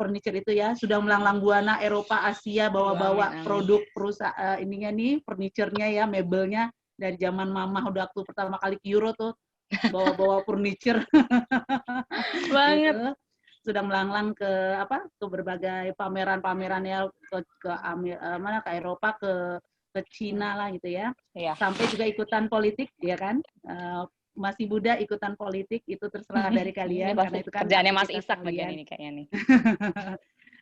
furniture itu ya, sudah melanglang buana Eropa, Asia, bawa-bawa produk perusahaan ininya nih, furniture-nya ya, mebelnya dari zaman mama udah waktu pertama kali ke Euro tuh bawa-bawa furniture. Banget. Gitu. Sudah melanglang ke berbagai pameran-pameran ya, ke Eropa, ke Cina lah gitu ya. Sampai juga ikutan politik ya kan. Masih muda ikutan politik itu terserah dari kalian karena itu kan kerjaannya Mas Isak bagian ini kayaknya nih.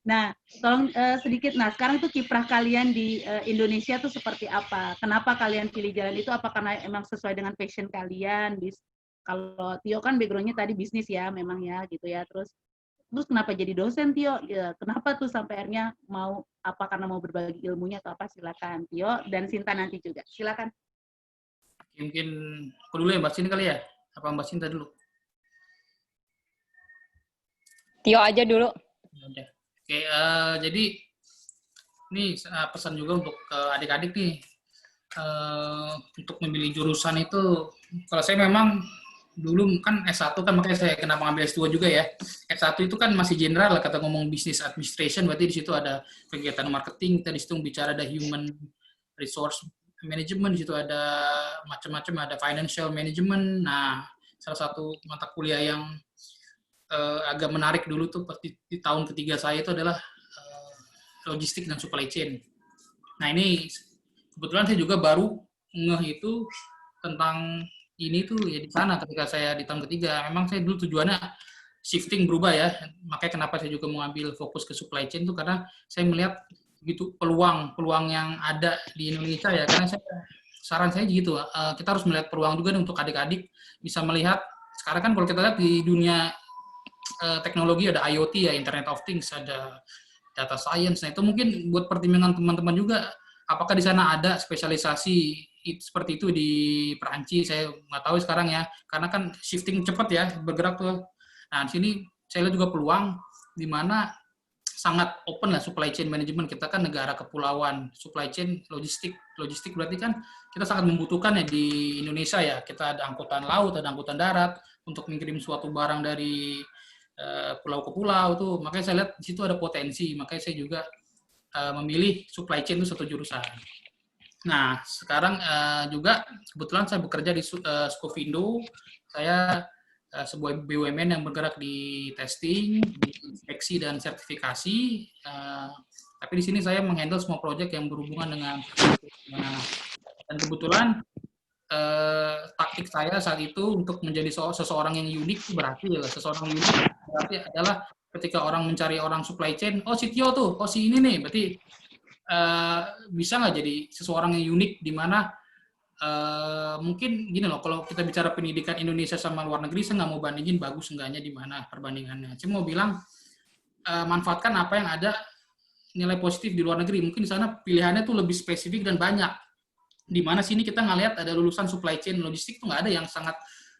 Nah, tolong sedikit. Nah, sekarang tuh kiprah kalian di Indonesia tuh seperti apa? Kenapa kalian pilih jalan itu? Apa karena emang sesuai dengan passion kalian? Kalau Tio kan background-nya tadi bisnis ya, memang ya gitu ya. Terus kenapa jadi dosen Tio? Ya, kenapa tuh sampai akhirnya mau karena mau berbagi ilmunya atau apa? Silakan Tio dan Sinta nanti juga. Silakan. Mungkin aku dulu ya Mbak Sinta kali ya? Apa Mbak Sinta dulu? Tio aja dulu. Oke, jadi ini pesan juga untuk adik-adik nih, untuk memilih jurusan itu. Kalau saya memang dulu kan S1 kan, makanya saya kenapa ngambil S2 juga ya. S1 itu kan masih general lah, kata ngomong business administration, berarti di situ ada kegiatan marketing, kita di situ bicara ada human resource management, di situ ada macam-macam, ada financial management. Nah, salah satu mata kuliah yang agak menarik dulu tuh di tahun ketiga saya itu adalah logistik dan supply chain. Nah, ini kebetulan saya juga baru ngeh itu tentang ini tuh ya di sana ketika saya di tahun ketiga. Memang saya dulu tujuannya shifting, berubah ya. Makanya kenapa saya juga mau ambil fokus ke supply chain tuh karena saya melihat gitu peluang yang ada di Indonesia ya. Karena saran saya gitu, kita harus melihat peluang juga untuk adik-adik bisa melihat. Sekarang kan kalau kita lihat di dunia teknologi ada IoT ya, Internet of Things, ada data science. Nah, itu mungkin buat pertimbangan teman-teman juga apakah di sana ada spesialisasi seperti itu di Perancis? Saya nggak tahu sekarang ya, karena kan shifting cepat ya, bergerak tuh. Nah, di sini saya lihat juga peluang di mana sangat open lah supply chain management. Kita kan negara kepulauan, supply chain logistik berarti kan kita sangat membutuhkan ya di Indonesia ya. Kita ada angkutan laut, ada angkutan darat untuk mengirim suatu barang dari pulau ke pulau tuh. Makanya saya lihat di situ ada potensi. Makanya saya juga memilih supply chain itu satu jurusan. Nah, sekarang juga kebetulan saya bekerja di Scofindo. Saya sebuah BUMN yang bergerak di testing, di inspeksi dan sertifikasi. Tapi di sini saya menghandle semua proyek yang berhubungan dengan dan kebetulan taktik saya saat itu untuk menjadi seseorang yang unik berhasil. Seseorang unik berarti adalah ketika orang mencari orang supply chain, oh si Tio tuh, oh si ini nih, berarti bisa nggak jadi seseorang yang unik di mana mungkin gini loh, kalau kita bicara pendidikan Indonesia sama luar negeri, saya nggak mau bandingin bagus enggaknya di mana perbandingannya. Saya mau bilang manfaatkan apa yang ada nilai positif di luar negeri. Mungkin di sana pilihannya tuh lebih spesifik dan banyak. Di mana sini kita ngelihat ada lulusan supply chain logistik tuh nggak ada yang sangat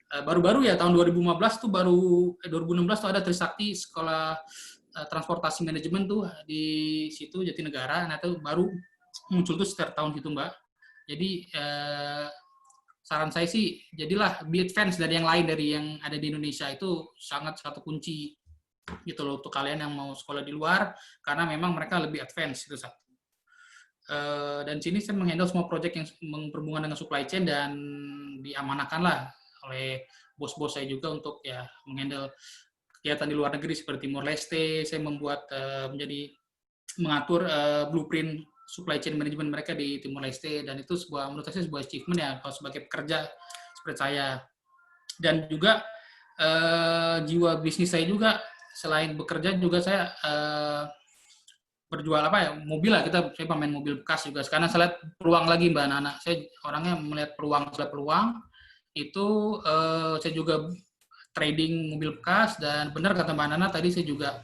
baru-baru ya, tahun 2015 tuh 2016 tuh ada Trisakti sekolah transportasi manajemen tuh di situ Jatinegara. Nah itu baru muncul tuh sekitar tahun itu Mbak. Jadi saran saya sih jadilah be advance dari yang lain dari yang ada di Indonesia, itu sangat satu kunci gitu loh untuk kalian yang mau sekolah di luar, karena memang mereka lebih advance itu satu. Dan sini saya menghandle semua proyek yang berhubungan dengan supply chain dan diamanahkan lah oleh bos-bos saya juga untuk ya menghandle kegiatan di luar negeri seperti Timor Leste. Saya membuat mengatur blueprint supply chain management mereka di Timor Leste, dan itu menurut saya sebuah achievement ya kalau sebagai pekerja seperti saya. Dan juga jiwa bisnis saya juga selain bekerja juga saya berjual mobil lah, saya pemain mobil bekas juga. Sekarang saya lihat peluang lagi Mbak Nana, saya orangnya melihat peluang itu saya juga trading mobil bekas, dan benar kata Mbak Nana tadi, saya juga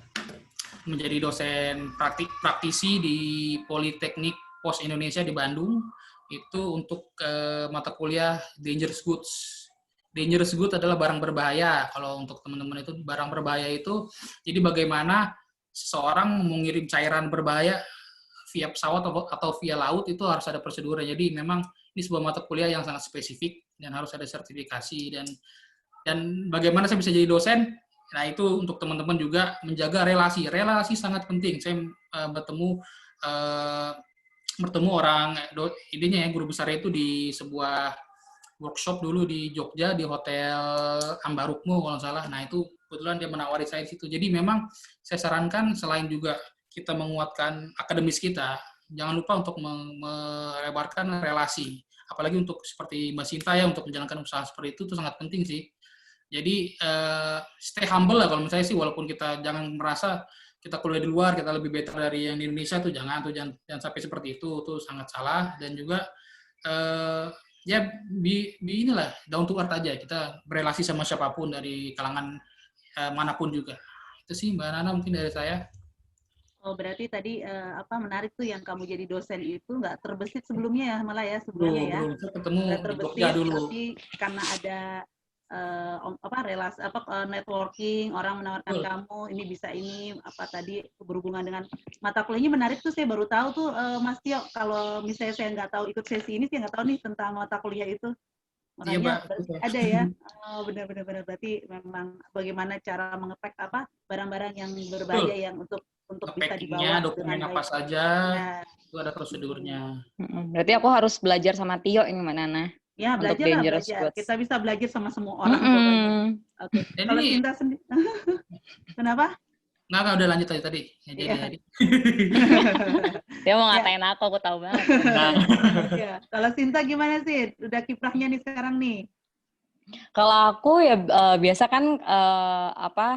menjadi dosen praktisi di Politeknik Pos Indonesia di Bandung, itu untuk mata kuliah Dangerous Goods. Dangerous Goods adalah barang berbahaya. Kalau untuk teman-teman itu barang berbahaya itu, jadi bagaimana seseorang mengirim cairan berbahaya via pesawat atau via laut itu harus ada prosedurnya. Jadi memang ini sebuah mata kuliah yang sangat spesifik dan harus ada sertifikasi, dan bagaimana saya bisa jadi dosen. Nah, itu untuk teman-teman juga menjaga relasi. Relasi sangat penting. Saya bertemu orang, idenya guru besar itu di sebuah workshop dulu di Jogja, di Hotel Ambarukmo kalau nggak salah. Nah, itu kebetulan dia menawari saya di situ. Jadi memang saya sarankan selain juga kita menguatkan akademis kita, jangan lupa untuk melebarkan relasi. Apalagi untuk seperti Mbak Sinta ya, untuk menjalankan usaha seperti itu sangat penting sih. Jadi stay humble lah kalau menurut saya sih, walaupun kita jangan merasa kita kuliah di luar kita lebih better dari yang di Indonesia tuh, jangan sampai seperti itu sangat salah. Dan juga ya inilah down to earth aja, kita berelasi sama siapapun dari kalangan manapun juga. Itu sih Mbak Nana mungkin dari saya. Oh, berarti tadi menarik tuh yang kamu jadi dosen itu nggak terbesit sebelumnya ya, malah ya sebelumnya ya. Belum, saya ketemu di Jogja dulu. Tapi karena ada relasi networking, orang menawarkan kamu ini bisa ini tadi berhubungan dengan mata kuliahnya menarik tuh. Saya baru tahu tuh Mas Tio, kalau misalnya saya nggak tahu ikut sesi ini, saya nggak tahu nih tentang mata kuliah itu. Makanya ada ya. Benar-benar berarti memang bagaimana cara mengepek barang-barang yang berbahaya yang untuk bisa dibawa dokumen apa saja, itu ada prosedurnya. Berarti aku harus belajar sama Tio ini Mbak Nana. Ya, belajar. Kita bisa belajar sama semua orang. Oke. Kalau Sinta sendiri, kenapa? Nggak, udah lanjut tadi. Jadi. Dia mau ngatain aku tahu banget. Ya. Kalau Sinta gimana sih? Udah kiprahnya nih sekarang nih. Kalau aku ya biasa kan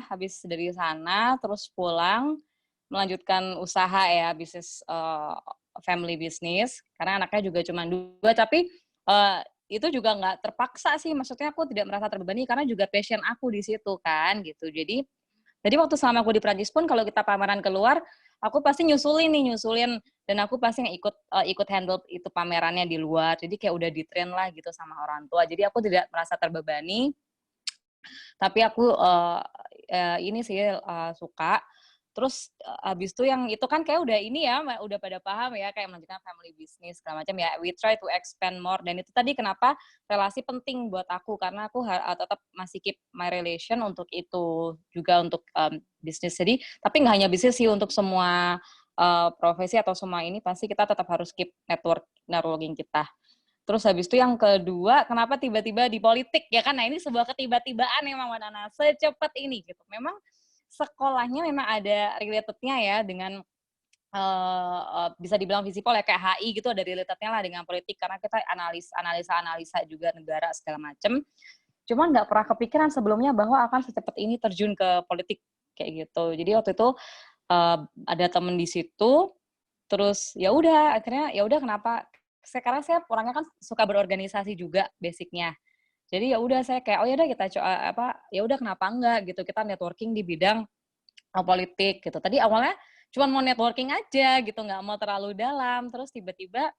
habis dari sana terus pulang melanjutkan usaha ya, bisnis family business, karena anaknya juga cuma 2, tapi itu juga nggak terpaksa sih, maksudnya aku tidak merasa terbebani karena juga passion aku di situ kan gitu. Jadi Jadi waktu selama aku di Prancis pun kalau kita pameran keluar, aku pasti nyusulin dan aku pasti ikut handle itu pamerannya di luar. Jadi kayak udah di-train lah gitu sama orang tua. Jadi aku tidak merasa terbebani, tapi aku ini sih suka. Terus habis itu yang itu kan kayak udah ini ya, udah pada paham ya, kayak melanjutkan family business segala macam ya. We try to expand more, dan itu tadi kenapa relasi penting buat aku, karena aku tetap masih keep my relation untuk itu juga untuk bisnis. Jadi tapi nggak hanya bisnis sih, untuk semua profesi atau semua ini pasti kita tetap harus keep networking kita. Terus habis itu yang kedua, kenapa tiba-tiba di politik ya kan? Nah ini sebuah ketiba-tibaan memang Mbak Nana, secepat ini gitu. Memang sekolahnya memang ada relatednya ya dengan bisa dibilang Visipol ya, kayak HI gitu, ada relatednya lah dengan politik karena kita analisa juga negara segala macem. Cuman nggak pernah kepikiran sebelumnya bahwa akan secepat ini terjun ke politik kayak gitu. Jadi waktu itu ada temen di situ, terus ya udah akhirnya ya udah kenapa? Sekarang saya orangnya kan suka berorganisasi juga basicnya. Jadi ya udah saya kayak oh ya udah kita ya udah kenapa enggak gitu, kita networking di bidang politik gitu. Tadi awalnya cuma mau networking aja gitu, nggak mau terlalu dalam. Terus tiba-tiba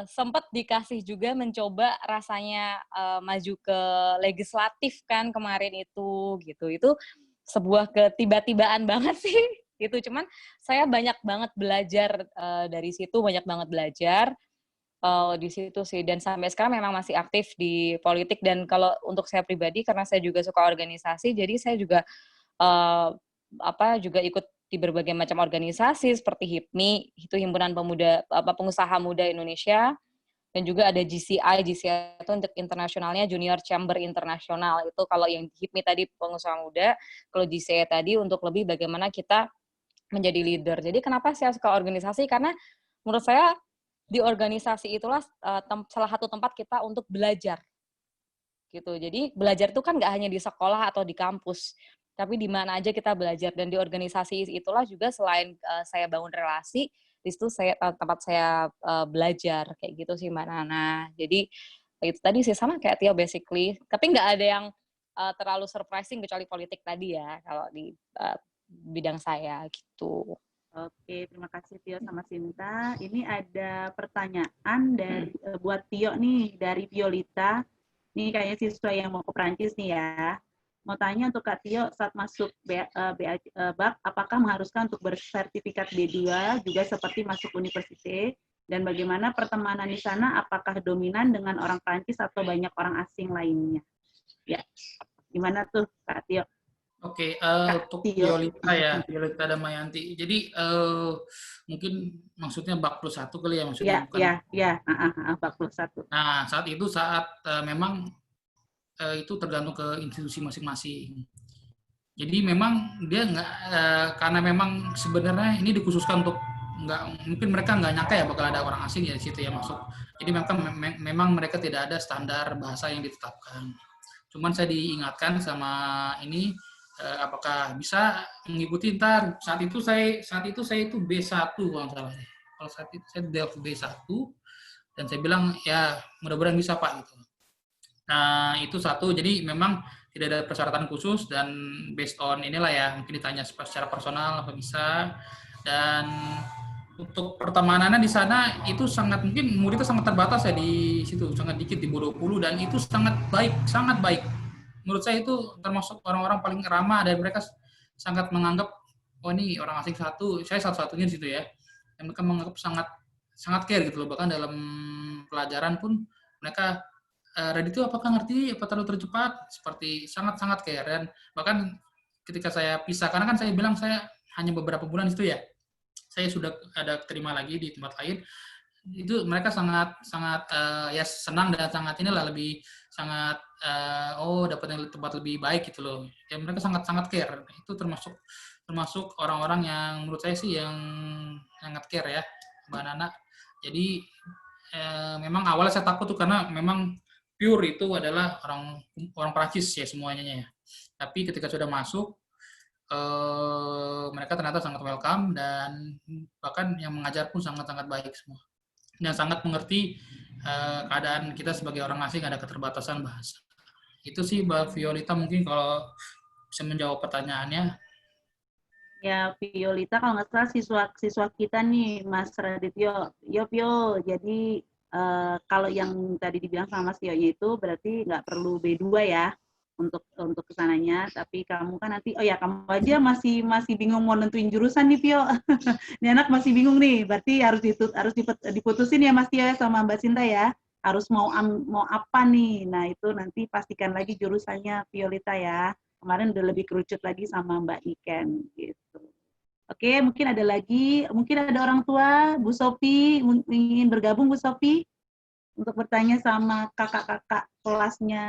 sempat dikasih juga mencoba rasanya maju ke legislatif kan kemarin itu gitu. Itu sebuah ketiba-tibaan banget sih. Gitu. Cuman saya banyak banget belajar dari situ, banyak banget belajar di situ sih, dan sampai sekarang memang masih aktif di politik. Dan kalau untuk saya pribadi karena saya juga suka organisasi, jadi saya juga juga ikut di berbagai macam organisasi seperti HIPMI, itu Himpunan Pemuda Pengusaha Muda Indonesia, dan juga ada GCI itu untuk internasionalnya Junior Chamber Internasional. Itu kalau yang HIPMI tadi pengusaha muda, kalau GCI tadi untuk lebih bagaimana kita menjadi leader. Jadi kenapa saya suka organisasi? Karena menurut saya di organisasi itulah salah satu tempat kita untuk belajar, gitu. Jadi belajar itu kan nggak hanya di sekolah atau di kampus, tapi di mana aja kita belajar. Dan di organisasi itulah juga selain saya bangun relasi, di situ tempat saya belajar kayak gitu sih Mbak Nana. Jadi itu tadi sih sama kayak Tio basically, tapi nggak ada yang terlalu surprising kecuali politik tadi ya kalau di bidang saya gitu. Oke, terima kasih Tio sama Sinta. Ini ada pertanyaan dari buat Tio nih dari Violita. Ini kayaknya siswa yang mau ke Prancis nih ya. Mau tanya untuk Kak Tio, saat masuk BAK, apakah mengharuskan untuk bersertifikat B2 juga seperti masuk universitas? Dan bagaimana pertemanan di sana? Apakah dominan dengan orang Prancis atau banyak orang asing lainnya? Ya, gimana tuh Kak Tio? Oke, untuk Violita Damayanti. Jadi mungkin maksudnya BAK plus 1 kali ya maksudnya. BAK plus 1. Nah, saat memang itu tergantung ke institusi masing-masing. Jadi memang dia nggak, karena memang sebenarnya ini dikhususkan untuk mungkin mereka nggak nyangka ya bakal ada orang asing ya di situ ya masuk. Jadi memang mereka tidak ada standar bahasa yang ditetapkan. Cuman saya diingatkan sama ini, apakah bisa mengikuti ntar. Saat itu saya itu B1 kalau salah. Kalau saat itu saya Delft B1 dan saya bilang ya mudah-mudahan bisa Pak gitu. Nah itu satu, jadi memang tidak ada persyaratan khusus dan based on inilah ya, mungkin ditanya secara personal apa bisa. Dan untuk pertemanannya di sana itu sangat, mungkin muridnya sangat terbatas ya di situ, sangat dikit di 20, dan itu sangat baik. Menurut saya itu termasuk orang-orang paling ramah dan mereka sangat menganggap oh ini orang asing saya satu-satunya di situ ya. Dan mereka menganggap sangat care gitu loh, bahkan dalam pelajaran pun mereka Radityo apakah ngerti apa terlalu tercepat, seperti sangat care. Dan bahkan ketika saya pisah, karena kan saya bilang saya hanya beberapa bulan itu ya, saya sudah ada terima lagi di tempat lain, itu mereka sangat ya senang dan sangat lebih sangat dapat tempat lebih baik gitu loh. Ya mereka sangat care. Itu termasuk orang-orang yang menurut saya sih yang sangat care ya, Mbak Nana. Jadi memang awalnya saya takut tuh karena memang pure itu adalah orang Prancis ya semuanya ya. Tapi ketika sudah masuk mereka ternyata sangat welcome dan bahkan yang mengajar pun sangat baik semua. Dan sangat mengerti keadaan kita sebagai orang asing ada keterbatasan bahasa. Itu sih Mbak Violita mungkin kalau bisa menjawab pertanyaannya. Ya, Violita kalau nggak salah siswa kita nih, Mas Radityo. Yo, Pio. Jadi kalau yang tadi dibilang sama Mas Tio itu berarti nggak perlu B2 ya untuk kesananya. Tapi kamu kan nanti, oh ya kamu aja masih bingung mau nentuin jurusan nih, Pio. Ini anak masih bingung nih. Berarti harus diputusin ya Mas Tio ya sama Mbak Sinta ya. Harus mau apa nih. Nah itu nanti pastikan lagi jurusannya Violita ya. Kemarin udah lebih kerucut lagi sama Mbak Niken gitu. Oke, mungkin ada lagi, mungkin ada orang tua, Bu Sofi ingin bergabung Bu Sofi untuk bertanya sama kakak-kakak kelasnya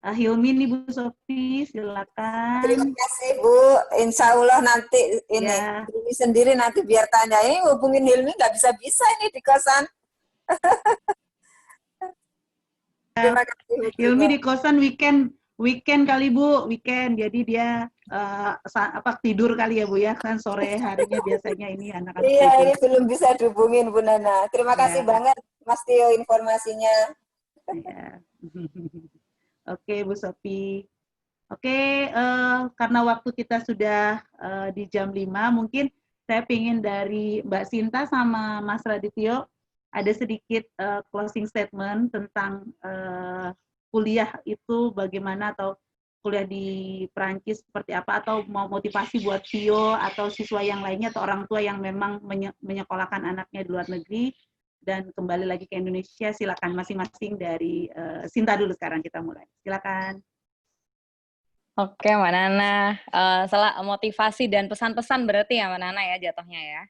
Hilmi nih Bu Sofi, silakan. Terima kasih Bu, Insya Allah nanti ini Ya. Hilmi sendiri nanti biar tanya, ini hubungin Hilmi nggak bisa-bisa ini di kosan. Terima kasih Bu. Hilmi di kosan weekend kali Bu, weekend. Jadi dia tidur kali ya Bu ya, kan sore harinya biasanya ini anak-anak Iya, tidur. ini belum bisa dihubungin Bu Nana. Terima kasih banget Mas Tio informasinya. Ya. Oke Bu Sofi. Oke, karena waktu kita sudah di jam 5, mungkin saya ingin dari Mbak Sinta sama Mas Radityo ada sedikit closing statement tentang kuliah itu bagaimana, atau kuliah di Perancis seperti apa, atau mau motivasi buat Tio atau siswa yang lainnya atau orang tua yang memang menyekolahkan anaknya di luar negeri dan kembali lagi ke Indonesia. Silakan masing-masing dari Sinta dulu sekarang kita mulai. Silakan. Oke, Mbak Nana. Salah motivasi dan pesan-pesan berarti ya, Mbak Nana ya jatuhnya ya.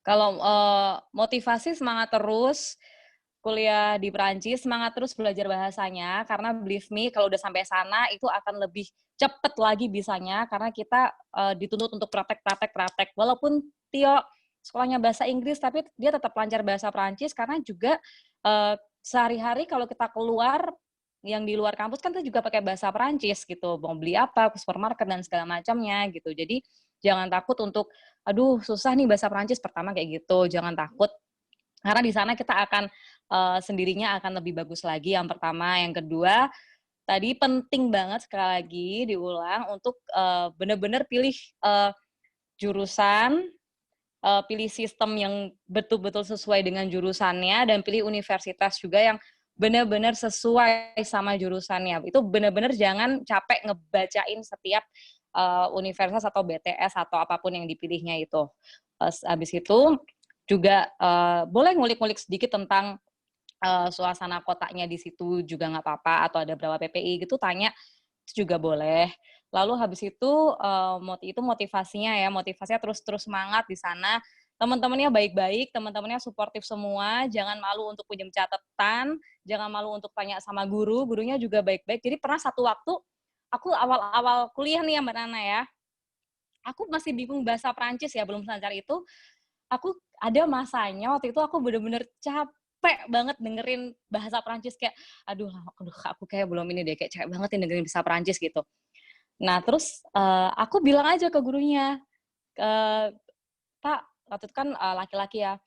Kalau motivasi semangat terus, kuliah di Perancis, semangat terus belajar bahasanya, karena believe me, kalau udah sampai sana, itu akan lebih cepet lagi bisanya, karena kita dituntut untuk praktek. Walaupun Tio sekolahnya bahasa Inggris, tapi dia tetap lancar bahasa Perancis, karena juga sehari-hari kalau kita keluar, yang di luar kampus kan kita juga pakai bahasa Perancis gitu, mau beli apa, ke supermarket, dan segala macamnya gitu. Jadi, jangan takut untuk, aduh susah nih bahasa Perancis, pertama kayak gitu, jangan takut. Karena di sana kita akan sendirinya akan lebih bagus lagi, yang pertama. Yang kedua, tadi penting banget sekali lagi diulang untuk benar-benar pilih jurusan, pilih sistem yang betul-betul sesuai dengan jurusannya, dan pilih universitas juga yang benar-benar sesuai sama jurusannya. Itu benar-benar jangan capek ngebacain setiap universitas atau BTS atau apapun yang dipilihnya itu. Habis itu juga boleh ngulik-ngulik sedikit tentang suasana kotanya di situ juga nggak apa-apa, atau ada berapa PPI gitu, tanya, itu juga boleh. Lalu habis itu motivasinya terus semangat di sana. Teman-temannya baik-baik, teman-temannya suportif semua, jangan malu untuk pinjam catatan, jangan malu untuk tanya sama gurunya juga baik-baik. Jadi pernah satu waktu, aku awal-awal kuliah nih ya Mbak Nana ya, aku masih bingung bahasa Perancis ya, belum selancar itu. Aku ada masanya waktu itu aku bener-bener capek banget dengerin bahasa Perancis, kayak aduh aku kayak belum ini deh, kayak capek banget nih dengerin bahasa Perancis gitu. Nah terus aku bilang aja ke gurunya, Pak, waktu itu kan laki-laki ya,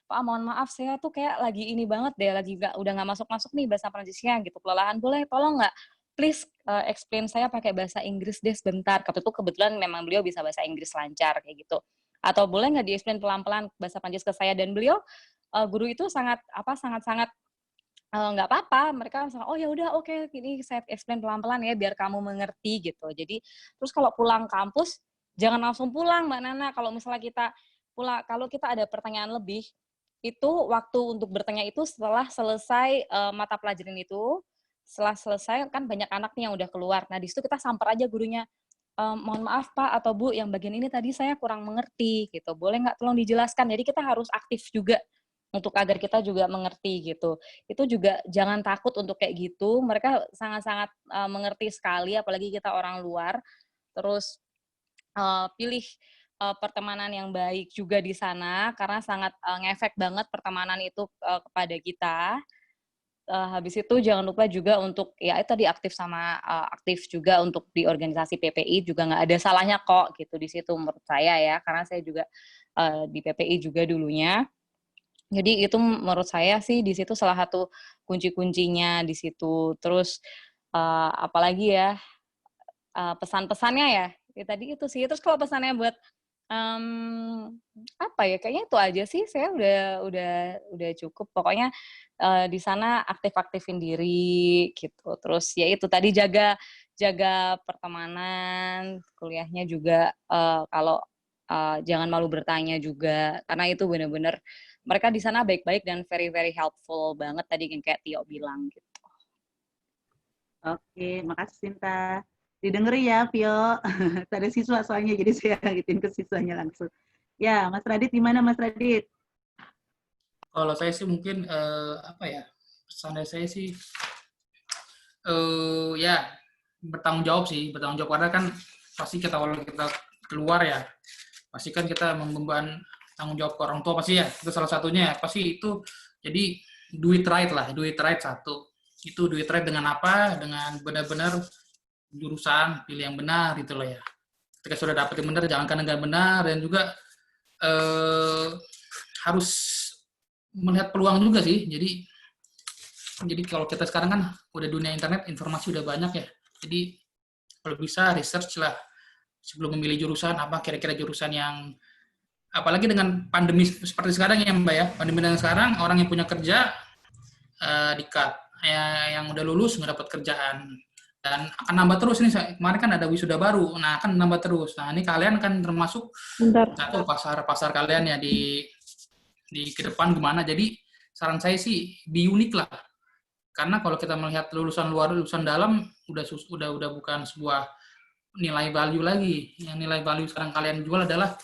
Pak mohon maaf saya tuh kayak lagi ini banget deh, lagi udah nggak masuk nih bahasa Perancisnya gitu, kelelahan, boleh tolong nggak please explain saya pakai bahasa Inggris deh sebentar. Waktu itu kebetulan memang beliau bisa bahasa Inggris lancar kayak gitu. Atau boleh nggak di-explain pelan-pelan bahasa Prancis ke saya, dan beliau guru itu sangat nggak apa-apa, mereka langsung oh ya udah oke, ini saya explain pelan-pelan ya biar kamu mengerti gitu. Jadi terus kalau pulang kampus jangan langsung pulang Mbak Nana. Kalau misalnya kalau kita ada pertanyaan lebih, itu waktu untuk bertanya itu setelah selesai mata pelajaran itu, setelah selesai kan banyak anak nih yang udah keluar. Nah di situ kita samper aja gurunya, mohon maaf Pak atau Bu, yang bagian ini tadi saya kurang mengerti gitu, boleh nggak tolong dijelaskan. Jadi kita harus aktif juga untuk agar kita juga mengerti gitu. Itu juga jangan takut untuk kayak gitu, mereka sangat-sangat mengerti sekali, apalagi kita orang luar. Terus pilih pertemanan yang baik juga di sana, karena sangat ngefek banget pertemanan itu kepada kita. Habis itu jangan lupa juga untuk ya tadi aktif juga untuk di organisasi PPI, juga nggak ada salahnya kok gitu di situ menurut saya ya, karena saya juga di PPI juga dulunya. Jadi itu menurut saya sih di situ salah satu kunci-kuncinya di situ. Terus apalagi ya pesan-pesannya ya tadi itu sih. Terus kalau pesannya buat apa ya, kayaknya itu aja sih. Saya udah cukup. Pokoknya di sana aktif-aktifin diri gitu. Terus ya itu tadi jaga pertemanan, kuliahnya juga kalau jangan malu bertanya juga, karena itu benar-benar mereka di sana baik-baik dan very very helpful banget tadi yang kayak Tio bilang gitu. Oke, makasih Sinta. Didengeri ya, Vio. Ada siswa soalnya, jadi saya ngitin ke siswanya langsung. Ya, Mas Radit, gimana Mas Radit? Kalau saya sih mungkin apa ya, pesan dari saya sih ya bertanggung jawab karena kan pasti kita kalau kita keluar ya pasti kan kita membeban tanggung jawab ke orang tua pasti ya, itu salah satunya pasti itu. Jadi do it right satu, itu do it right dengan apa, dengan benar-benar jurusan pilih yang benar gitu loh ya. Ketika sudah dapet yang benar jangan karena nggak benar, dan juga harus melihat peluang juga sih. Jadi kalau kita sekarang kan udah dunia internet, informasi udah banyak ya. Jadi kalau bisa research lah sebelum memilih jurusan, apa kira-kira jurusan yang, apalagi dengan pandemi seperti sekarang ya Mbak ya, pandemi dengan sekarang orang yang punya kerja di-cut, yang udah lulus nggak dapat kerjaan, dan akan nambah terus nih. Kemarin kan ada wisuda baru, nah akan nambah terus. Nah ini kalian kan termasuk satu pasar kalian ya di ke depan gimana. Jadi saran saya sih be unik lah, karena kalau kita melihat lulusan luar lulusan dalam udah bukan sebuah nilai value lagi. Yang nilai value sekarang kalian jual adalah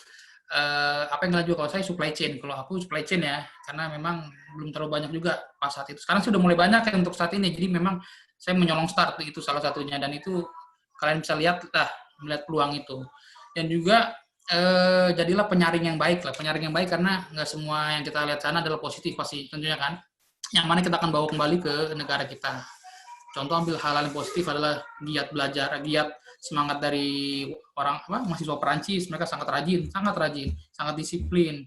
apa yang kalian jual. Kalau saya supply chain, kalau aku supply chain ya, karena memang belum terlalu banyak juga pas saat itu. Sekarang sudah mulai banyak ya untuk saat ini, jadi memang saya menyolong start, itu salah satunya, dan itu kalian bisa lihat lah, melihat peluang itu. Dan juga jadilah penyaring yang baik karena nggak semua yang kita lihat sana adalah positif pasti tentunya kan, yang mana kita akan bawa kembali ke negara kita. Contoh ambil hal-hal yang positif adalah giat belajar, giat semangat dari mahasiswa Perancis. Mereka sangat rajin, sangat disiplin.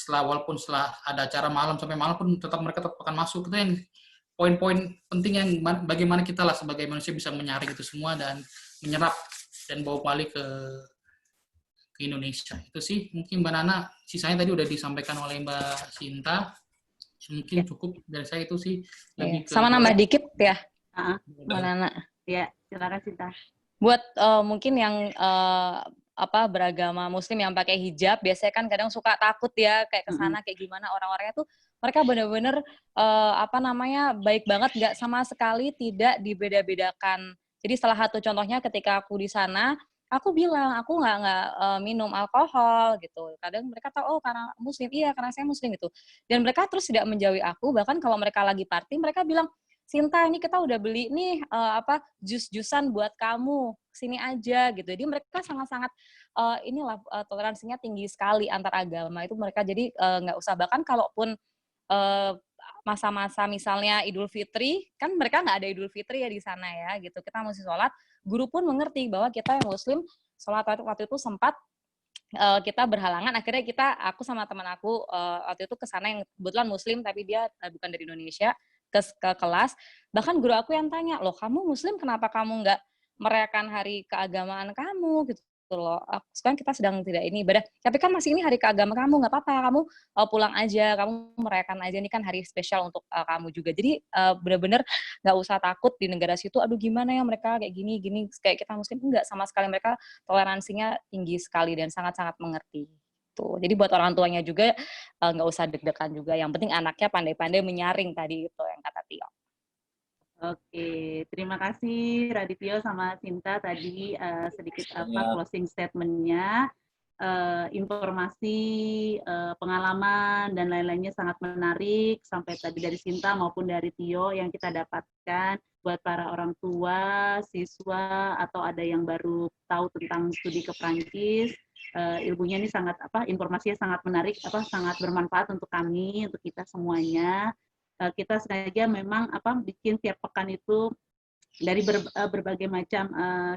Walaupun setelah ada acara malam sampai malam pun mereka tetap akan masuk. Itu yang poin-poin penting yang bagaimana kita lah sebagai manusia bisa menyaring itu semua dan menyerap dan bawa balik ke Indonesia. Itu sih mungkin Mbak Nana, sisanya tadi udah disampaikan oleh Mbak Sinta. Mungkin cukup dari saya itu sih. Sama nambah dikit ya. Mbak Nana. Ya, silakan Sinta. Buat mungkin yang beragama Muslim yang pakai hijab, biasanya kan kadang suka takut ya kayak kesana kayak gimana orang-orangnya tuh. Mereka benar-benar baik banget, nggak sama sekali tidak dibeda-bedakan. Jadi salah satu contohnya ketika aku di sana, aku bilang aku nggak minum alkohol gitu. Kadang mereka tahu karena Muslim, iya karena saya Muslim gitu. Dan mereka terus tidak menjauhi aku. Bahkan kalau mereka lagi party, mereka bilang, Sinta, ini kita udah beli nih jus-jusan buat kamu, sini aja gitu. Jadi mereka sangat-sangat toleransinya tinggi sekali antar agama itu mereka. Jadi nggak usah, bahkan kalaupun masa-masa misalnya Idul Fitri, kan mereka nggak ada Idul Fitri ya di sana ya gitu. Kita mesti sholat. Guru pun mengerti bahwa kita yang Muslim sholat waktu itu sempat kita berhalangan. Akhirnya aku sama teman aku waktu itu ke sana yang kebetulan Muslim tapi dia bukan dari Indonesia, ke kelas. Bahkan guru aku yang tanya, loh kamu Muslim kenapa kamu nggak merayakan hari keagamaan kamu gitu loh. Sekarang kita sedang tidak ini ibadah, tapi kan masih ini hari keagamaan kamu, nggak apa-apa, kamu pulang aja, kamu merayakan aja, ini kan hari spesial untuk kamu juga. Jadi benar-benar nggak usah takut di negara situ, aduh gimana ya mereka kayak gini kayak kita Muslim, enggak sama sekali. Mereka toleransinya tinggi sekali dan sangat-sangat mengerti. Tuh. Jadi buat orang tuanya juga nggak usah deg-degan juga. Yang penting anaknya pandai-pandai menyaring tadi itu yang kata Tio. Oke, terima kasih Radityo sama Sinta tadi sedikit closing statement-nya, informasi, pengalaman dan lain-lainnya sangat menarik sampai tadi dari Sinta maupun dari Tio yang kita dapatkan buat para orang tua, siswa atau ada yang baru tahu tentang studi ke Prancis. Ilmunya ini informasinya sangat menarik, sangat bermanfaat untuk kami, untuk kita semuanya. Kita sengaja memang bikin tiap pekan itu dari berbagai macam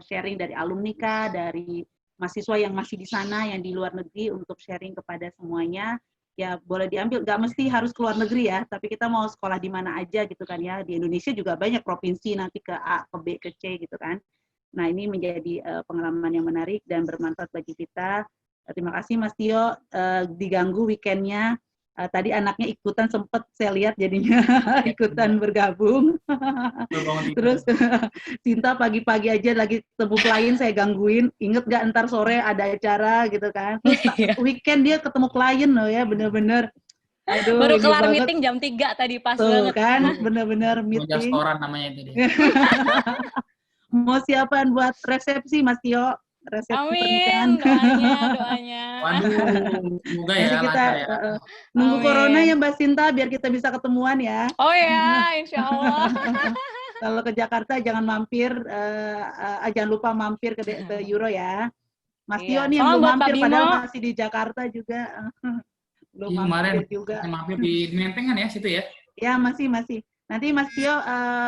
sharing dari alumni dari mahasiswa yang masih di sana, yang di luar negeri, untuk sharing kepada semuanya. ya boleh diambil, nggak mesti harus keluar negeri ya, tapi kita mau sekolah di mana aja gitu kan ya. Di Indonesia juga banyak provinsi, nanti ke A, ke B, ke C gitu kan. Nah ini menjadi pengalaman yang menarik dan bermanfaat bagi kita. Terima kasih Mas Tio, diganggu weekendnya. Tadi anaknya ikutan, sempet saya lihat jadinya ikutan bergabung. Terus Sinta pagi-pagi aja lagi temu klien saya gangguin, inget gak ntar sore ada acara gitu kan. Terus weekend dia ketemu klien loh ya, bener-bener. Aduh, Baru ini kelar banget. meeting jam 3 tadi, pas Tuh banget. kan, bener-bener Meja meeting. restoran namanya itu dia. Mau siapaan buat resepsi Mas Tio? Resepsi pernikahan. Amin, doanya. Waduh, semoga Nanti ya kita lancar ya. nunggu Amin. corona ya Mbak Sinta biar kita bisa ketemuan ya. Oh ya, insya Allah. Kalau ke Jakarta jangan mampir, jangan lupa mampir ke Euro ya. Mas Tio Iya. nih yang Salam belum buat Pak mampir Bimo. padahal masih di Jakarta juga. Belum Iya, kemarin mampir juga. saya mampir di Mentengan ya situ ya. Ya masih. Nanti Mas Tio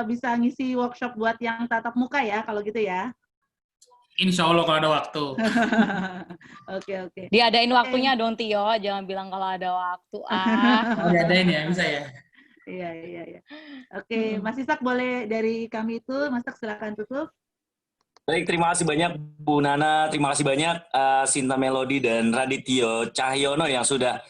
bisa ngisi workshop buat yang tatap muka ya kalau gitu ya. Insya Allah kalau ada waktu. Oke. Diadain waktunya dong Tio, jangan bilang kalau ada waktu. Oh, diadain ya, bisa ya. Iya. Oke, Mas Isak boleh dari kami itu, Mas Isak silakan tutup. Baik, terima kasih banyak Bu Nana, terima kasih banyak Sinta Melody dan Radityo Cahyono yang sudah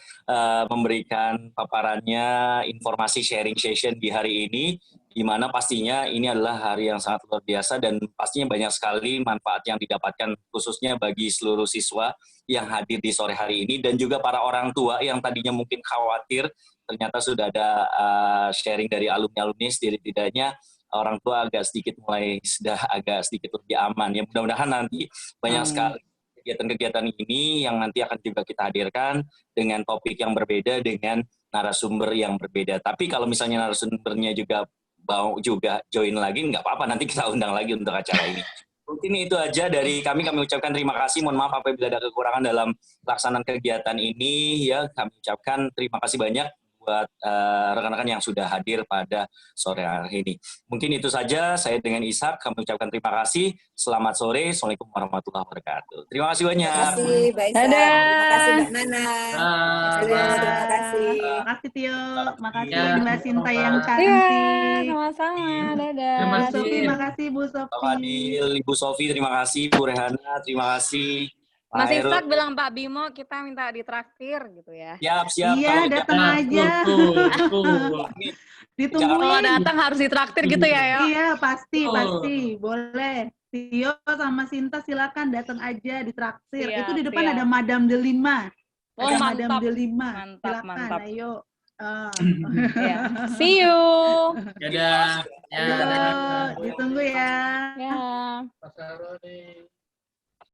memberikan paparannya, informasi sharing session di hari ini, di mana pastinya ini adalah hari yang sangat luar biasa dan pastinya banyak sekali manfaat yang didapatkan khususnya bagi seluruh siswa yang hadir di sore hari ini dan juga para orang tua yang tadinya mungkin khawatir, ternyata sudah ada sharing dari alumni-alumni, setidaknya orang tua sudah agak sedikit lebih aman. Ya mudah-mudahan nanti banyak sekali kegiatan-kegiatan ini yang nanti akan juga kita hadirkan dengan topik yang berbeda, dengan narasumber yang berbeda. Tapi kalau misalnya narasumbernya juga mau juga join lagi, nggak apa-apa, nanti kita undang lagi untuk acara ini. Mungkin itu aja dari kami ucapkan terima kasih, mohon maaf apabila ada kekurangan dalam pelaksanaan kegiatan ini, ya kami ucapkan terima kasih banyak buat rekan-rekan yang sudah hadir pada sore hari ini. Mungkin itu saja, saya dengan Ishak kami ucapkan terima kasih. Selamat sore, Assalamualaikum warahmatullahi wabarakatuh. Terima kasih banyak. Terima kasih, Mbak Isa. Dadah. Terima kasih, Mbak Nana. Terima kasih. Terima kasih Tio, makasih Ya, Mbak Sinta yang Iya, cantik. sama-sama. Dadah. Terima Bu kasih. Sofi, makasih Bu Pak Sofi. Fadil, Ibu Sofi, terima kasih. Bu Rehana, terima kasih. Mas Pak Heru. Ishak bilang Pak Bimo kita minta ditraktir gitu ya. Siap. Iya, Kalau datang Nah, aja. betul. Ditungguin. Kalau datang harus ditraktir gitu ya, yo. Iya, pasti. Oh. Boleh. Tio sama Sinta silakan datang aja ditraktir. Siap, Itu di depan siap. ada Madam Delima. Oh, Ada mantap. Madam Delima. Mantap, Silakan, mantap. ayo. Ya. See you. Dadah. Ya, Ayo, dadah. ditunggu ya. Ya. Pasar Rode.